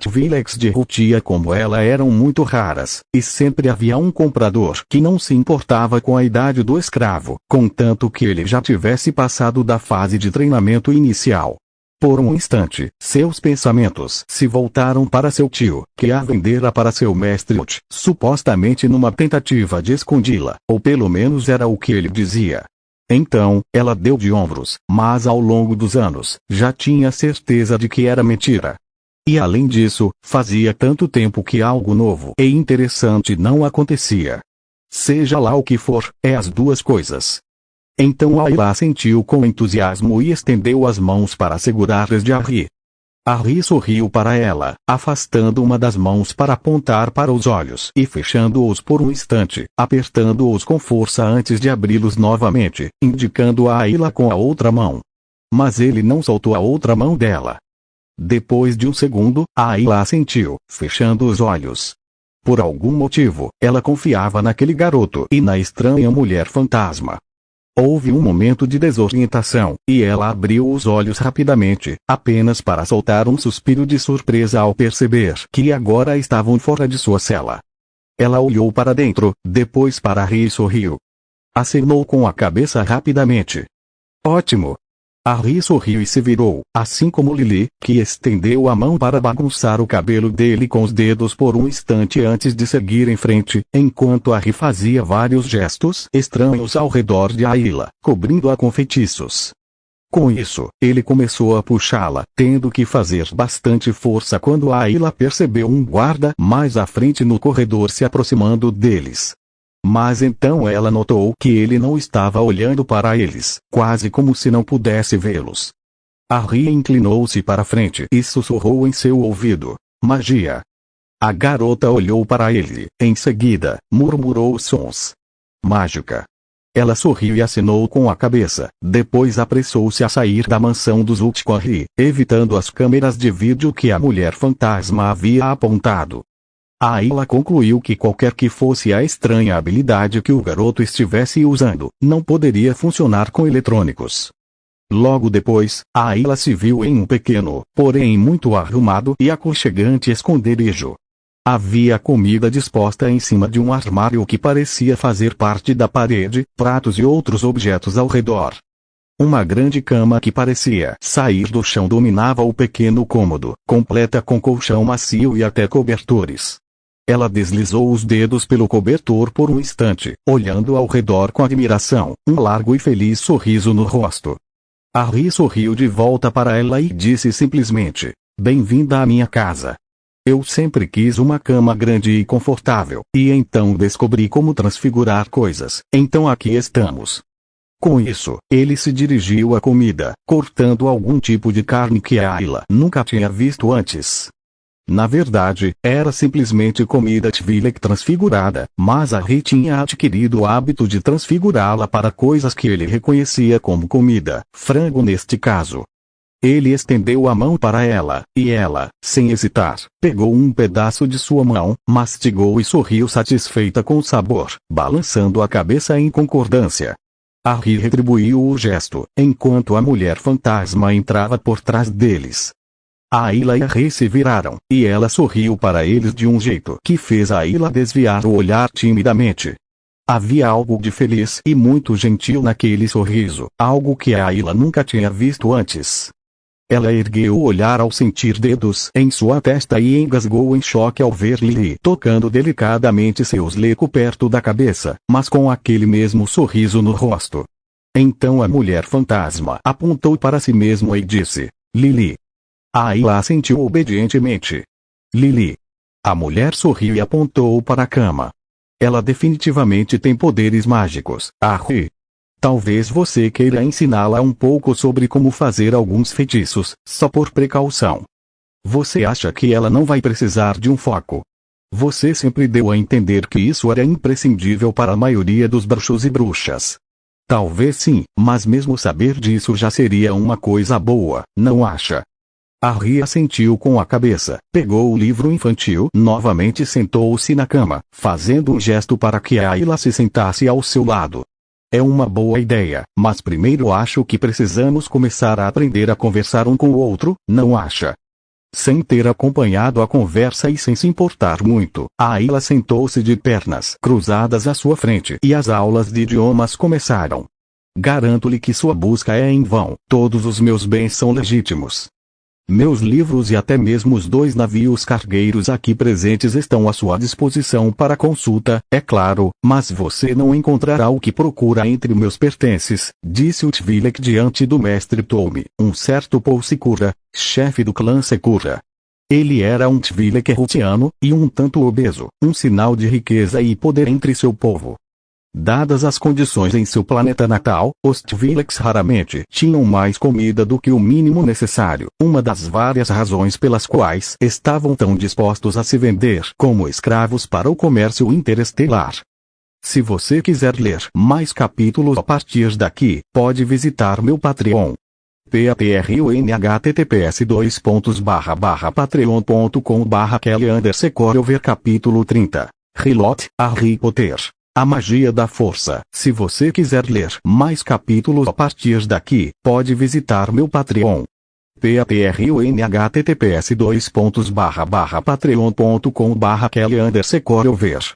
Twi'leks de Rutia como ela eram muito raras, e sempre havia um comprador que não se importava com a idade do escravo, contanto que ele já tivesse passado da fase de treinamento inicial. Por um instante, seus pensamentos se voltaram para seu tio, que a vendera para seu mestre Ut, supostamente numa tentativa de escondi-la, ou pelo menos era o que ele dizia. Então, ela deu de ombros, mas ao longo dos anos, já tinha certeza de que era mentira. E além disso, fazia tanto tempo que algo novo e interessante não acontecia. Seja lá o que for, é as duas coisas. Então Ayla sentiu com entusiasmo e estendeu as mãos para segurar as de Arri. Arri sorriu para ela, afastando uma das mãos para apontar para os olhos e fechando-os por um instante, apertando-os com força antes de abri-los novamente, indicando a Ayla com a outra mão. Mas ele não soltou a outra mão dela. Depois de um segundo, Ayla assentiu, fechando os olhos. Por algum motivo, ela confiava naquele garoto e na estranha mulher fantasma. Houve um momento de desorientação, e ela abriu os olhos rapidamente, apenas para soltar um suspiro de surpresa ao perceber que agora estavam fora de sua cela. Ela olhou para dentro, depois para Arri e sorriu. Acenou com a cabeça rapidamente. Ótimo! Arri sorriu e se virou, assim como Lili, que estendeu a mão para bagunçar o cabelo dele com os dedos por um instante antes de seguir em frente, enquanto Arri fazia vários gestos estranhos ao redor de Ayla, cobrindo-a com feitiços. Com isso, ele começou a puxá-la, tendo que fazer bastante força quando Ayla percebeu um guarda mais à frente no corredor se aproximando deles. Mas então ela notou que ele não estava olhando para eles, quase como se não pudesse vê-los. Arri inclinou-se para frente e sussurrou em seu ouvido: magia. A garota olhou para ele, em seguida, murmurou os sons. Mágica. Ela sorriu e acenou com a cabeça, depois apressou-se a sair da mansão dos Ut com Arri, evitando as câmeras de vídeo que a mulher fantasma havia apontado. Ayla concluiu que qualquer que fosse a estranha habilidade que o garoto estivesse usando, não poderia funcionar com eletrônicos. Logo depois, Ayla se viu em um pequeno, porém muito arrumado e aconchegante esconderijo. Havia comida disposta em cima de um armário que parecia fazer parte da parede, pratos e outros objetos ao redor. Uma grande cama que parecia sair do chão dominava o pequeno cômodo, completa com colchão macio e até cobertores. Ela deslizou os dedos pelo cobertor por um instante, olhando ao redor com admiração, um largo e feliz sorriso no rosto. Arri sorriu de volta para ela e disse simplesmente: bem-vinda à minha casa. Eu sempre quis uma cama grande e confortável, e então descobri como transfigurar coisas, então aqui estamos. Com isso, ele se dirigiu à comida, cortando algum tipo de carne que Ayla nunca tinha visto antes. Na verdade, era simplesmente comida Twi'lek transfigurada, mas Arri tinha adquirido o hábito de transfigurá-la para coisas que ele reconhecia como comida, frango neste caso. Ele estendeu a mão para ela, e ela, sem hesitar, pegou um pedaço de sua mão, mastigou e sorriu satisfeita com o sabor, balançando a cabeça em concordância. Arri retribuiu o gesto, enquanto a mulher fantasma entrava por trás deles. Ayla e Arri se viraram, e ela sorriu para eles de um jeito que fez Ayla desviar o olhar timidamente. Havia algo de feliz e muito gentil naquele sorriso, algo que Ayla nunca tinha visto antes. Ela ergueu o olhar ao sentir dedos em sua testa e engasgou em choque ao ver Lili tocando delicadamente seus lecos perto da cabeça, mas com aquele mesmo sorriso no rosto. Então a mulher fantasma apontou para si mesma e disse: Lili. Ayla assentiu obedientemente. Lili. A mulher sorriu e apontou para a cama. Ela definitivamente tem poderes mágicos, Arri. Talvez você queira ensiná-la um pouco sobre como fazer alguns feitiços, só por precaução. Você acha que ela não vai precisar de um foco? Você sempre deu a entender que isso era imprescindível para a maioria dos bruxos e bruxas. Talvez sim, mas mesmo saber disso já seria uma coisa boa, não acha? Harry assentiu com a cabeça, pegou o livro infantil, novamente sentou-se na cama, fazendo um gesto para que Ayla se sentasse ao seu lado. É uma boa ideia, mas primeiro acho que precisamos começar a aprender a conversar um com o outro, não acha? Sem ter acompanhado a conversa e sem se importar muito, Ayla sentou-se de pernas cruzadas à sua frente e as aulas de idiomas começaram. Garanto-lhe que sua busca é em vão, todos os meus bens são legítimos. Meus livros e até mesmo os 2 navios cargueiros aqui presentes estão à sua disposição para consulta, é claro, mas você não encontrará o que procura entre meus pertences, disse o Twi'lek diante do mestre Tolme, um certo Paul Secura, chefe do clã Secura. Ele era um Twi'lek errutiano, e um tanto obeso, um sinal de riqueza e poder entre seu povo. Dadas as condições em seu planeta natal, os Twi'leks raramente tinham mais comida do que o mínimo necessário, uma das várias razões pelas quais estavam tão dispostos a se vender como escravos para o comércio interestelar. Se você quiser ler mais capítulos a partir daqui, pode visitar meu Patreon. patreon.com/patreon.com/kelly_secor capítulo 30. Hilot, Harry Potter. A Magia da Força. Se você quiser ler mais capítulos a partir daqui, pode visitar meu Patreon. patreon.com/patreon.com/kelly_secor.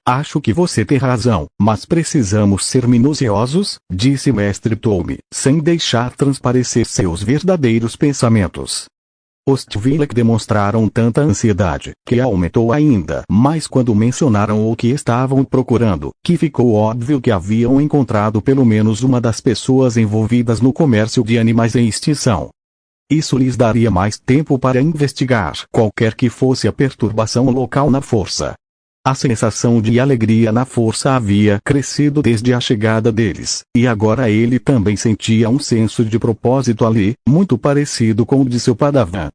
Acho que você tem razão, mas precisamos ser minuciosos, disse Mestre Tolme, sem deixar transparecer seus verdadeiros pensamentos. Os Twi'lek demonstraram tanta ansiedade, que aumentou ainda mais quando mencionaram o que estavam procurando, que ficou óbvio que haviam encontrado pelo menos uma das pessoas envolvidas no comércio de animais em extinção. Isso lhes daria mais tempo para investigar qualquer que fosse a perturbação local na força. A sensação de alegria na força havia crescido desde a chegada deles, e agora ele também sentia um senso de propósito ali, muito parecido com o de seu padawan.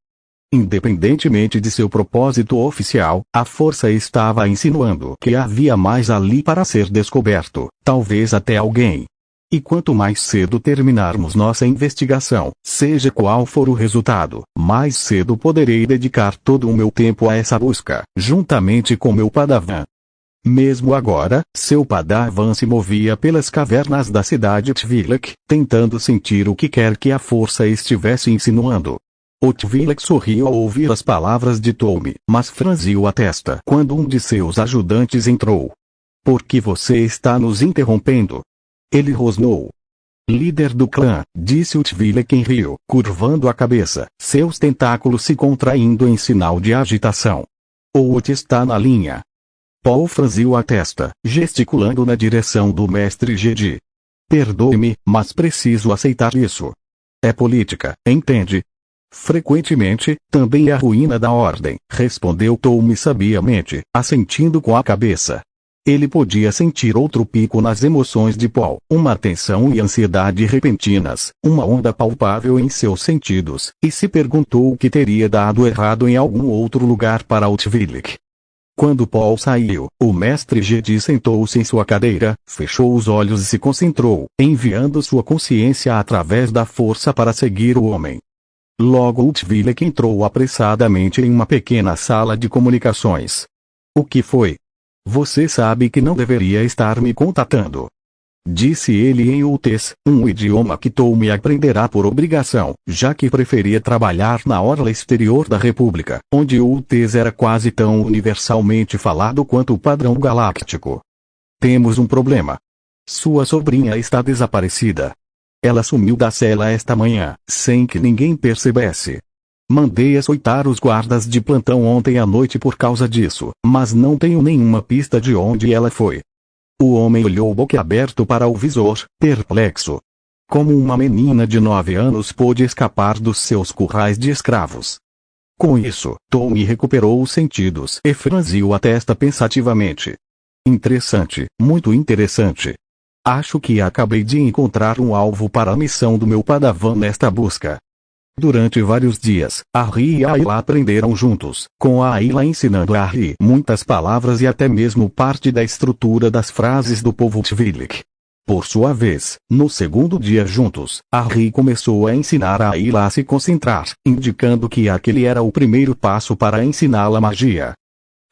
Independentemente de seu propósito oficial, a força estava insinuando que havia mais ali para ser descoberto, talvez até alguém. E quanto mais cedo terminarmos nossa investigação, seja qual for o resultado, mais cedo poderei dedicar todo o meu tempo a essa busca, juntamente com meu padawan. Mesmo agora, seu padawan se movia pelas cavernas da cidade Twi'lek, tentando sentir o que quer que a força estivesse insinuando. O Twi'lek sorriu ao ouvir as palavras de Tolme, mas franziu a testa quando um de seus ajudantes entrou. Por que você está nos interrompendo? Ele rosnou. Líder do clã, disse o Twi'lek em rio, curvando a cabeça, seus tentáculos se contraindo em sinal de agitação. Out está na linha. Paul franziu a testa, gesticulando na direção do mestre Jedi. Perdoe-me, mas preciso aceitar isso. É política, entende? Frequentemente, também é a ruína da ordem, respondeu Tolme sabiamente, assentindo com a cabeça. Ele podia sentir outro pico nas emoções de Paul, uma tensão e ansiedade repentinas, uma onda palpável em seus sentidos, e se perguntou o que teria dado errado em algum outro lugar para o Twi'lek. Quando Paul saiu, o mestre Jedi sentou-se em sua cadeira, fechou os olhos e se concentrou, enviando sua consciência através da força para seguir o homem. Logo o Twi'lek entrou apressadamente em uma pequena sala de comunicações. O que foi? Você sabe que não deveria estar me contatando. Disse ele em Ultes, um idioma que Tolme aprenderá por obrigação, já que preferia trabalhar na orla exterior da República, onde Ultes era quase tão universalmente falado quanto o padrão galáctico. Temos um problema. Sua sobrinha está desaparecida. Ela sumiu da cela esta manhã, sem que ninguém percebesse. Mandei açoitar os guardas de plantão ontem à noite por causa disso, mas não tenho nenhuma pista de onde ela foi. O homem olhou boquiaberto para o visor, perplexo. Como uma menina de 9 anos pôde escapar dos seus currais de escravos? Com isso, Tolme recuperou os sentidos e franziu a testa pensativamente. Interessante, muito interessante. Acho que acabei de encontrar um alvo para a missão do meu padawan nesta busca. Durante vários dias, Harry e Ayla aprenderam juntos, com a Ayla ensinando a Harry muitas palavras e até mesmo parte da estrutura das frases do povo Twi'lek. Por sua vez, no segundo dia juntos, Harry começou a ensinar a Ayla a se concentrar, indicando que aquele era o primeiro passo para ensiná-la magia.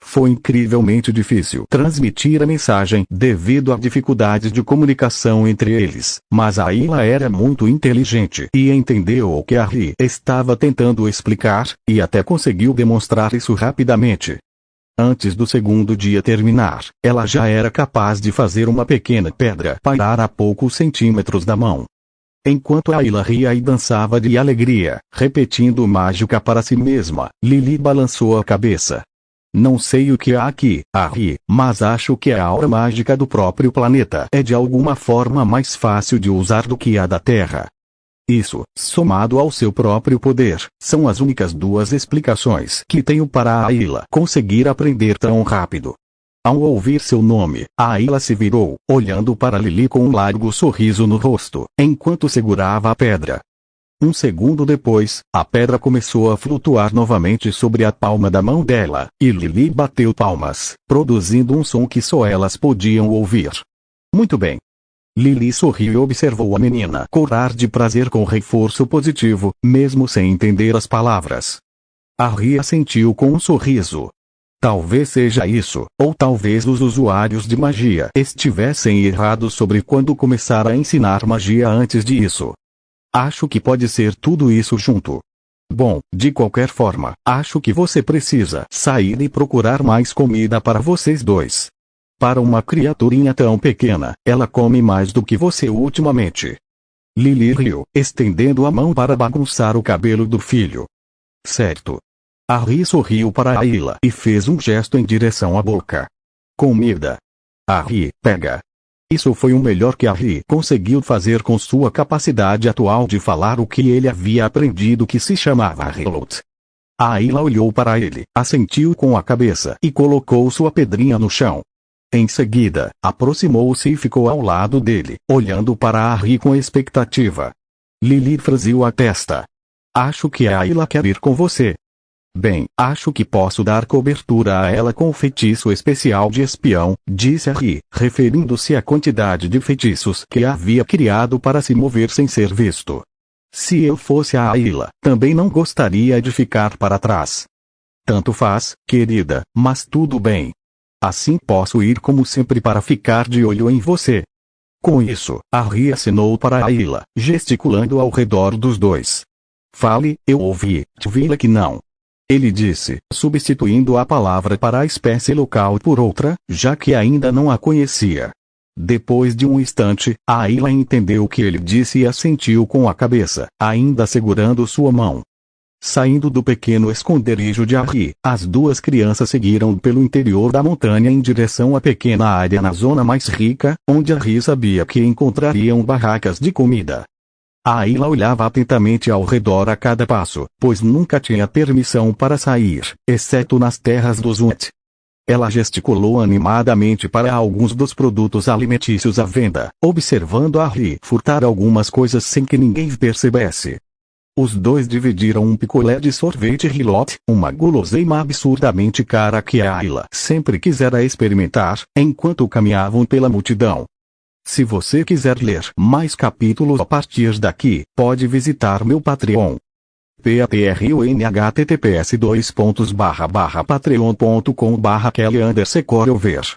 Foi incrivelmente difícil transmitir a mensagem devido a dificuldades de comunicação entre eles, mas Ayla era muito inteligente e entendeu o que Harry estava tentando explicar, e até conseguiu demonstrar isso rapidamente. Antes do segundo dia terminar, ela já era capaz de fazer uma pequena pedra parar a poucos centímetros da mão. Enquanto Ayla ria e dançava de alegria, repetindo mágica para si mesma, Lily balançou a cabeça. Não sei o que há aqui, Harry, mas acho que a aura mágica do próprio planeta é de alguma forma mais fácil de usar do que a da Terra. Isso, somado ao seu próprio poder, são as únicas duas explicações que tenho para a Ayla conseguir aprender tão rápido. Ao ouvir seu nome, a Ayla se virou, olhando para Lily com um largo sorriso no rosto, enquanto segurava a pedra. Um segundo depois, a pedra começou a flutuar novamente sobre a palma da mão dela, e Lily bateu palmas, produzindo um som que só elas podiam ouvir. Muito bem. Lily sorriu e observou a menina corar de prazer com reforço positivo, mesmo sem entender as palavras. Harry assentiu com um sorriso. Talvez seja isso, ou talvez os usuários de magia estivessem errados sobre quando começar a ensinar magia antes disso. Acho que pode ser tudo isso junto. Bom, de qualquer forma, acho que você precisa sair e procurar mais comida para vocês dois. Para uma criaturinha tão pequena, ela come mais do que você ultimamente. Lily riu, estendendo a mão para bagunçar o cabelo do filho. Certo. Harry sorriu para Ayla e fez um gesto em direção à boca. Comida. Harry, pega. Isso foi o melhor que Harry conseguiu fazer com sua capacidade atual de falar o que ele havia aprendido, que se chamava Reload. Ayla olhou para ele, assentiu com a cabeça e colocou sua pedrinha no chão. Em seguida, aproximou-se e ficou ao lado dele, olhando para Harry com expectativa. Lily franziu a testa. Acho que a Ayla quer ir com você. Bem, acho que posso dar cobertura a ela com o feitiço especial de espião, disse Harry, referindo-se à quantidade de feitiços que havia criado para se mover sem ser visto. Se eu fosse a Ayla, também não gostaria de ficar para trás. Tanto faz, querida, mas tudo bem. Assim posso ir como sempre para ficar de olho em você. Com isso, Harry acenou para Ayla, gesticulando ao redor dos dois. Fale, eu ouvi, Tvila que não. Ele disse, substituindo a palavra para a espécie local por outra, já que ainda não a conhecia. Depois de um instante, Ayla entendeu o que ele disse e assentiu com a cabeça, ainda segurando sua mão. Saindo do pequeno esconderijo de Harry, as duas crianças seguiram pelo interior da montanha em direção à pequena área na zona mais rica, onde Harry sabia que encontrariam barracas de comida. Ayla olhava atentamente ao redor a cada passo, pois nunca tinha permissão para sair, exceto nas terras dos Unt. Ela gesticulou animadamente para alguns dos produtos alimentícios à venda, observando Harry furtar algumas coisas sem que ninguém percebesse. Os dois dividiram um picolé de sorvete Rilot, uma guloseima absurdamente cara que a Ayla sempre quisera experimentar, enquanto caminhavam pela multidão. Se você quiser ler mais capítulos a partir daqui, pode visitar meu Patreon. patreon.https://patreon.com/kelly_over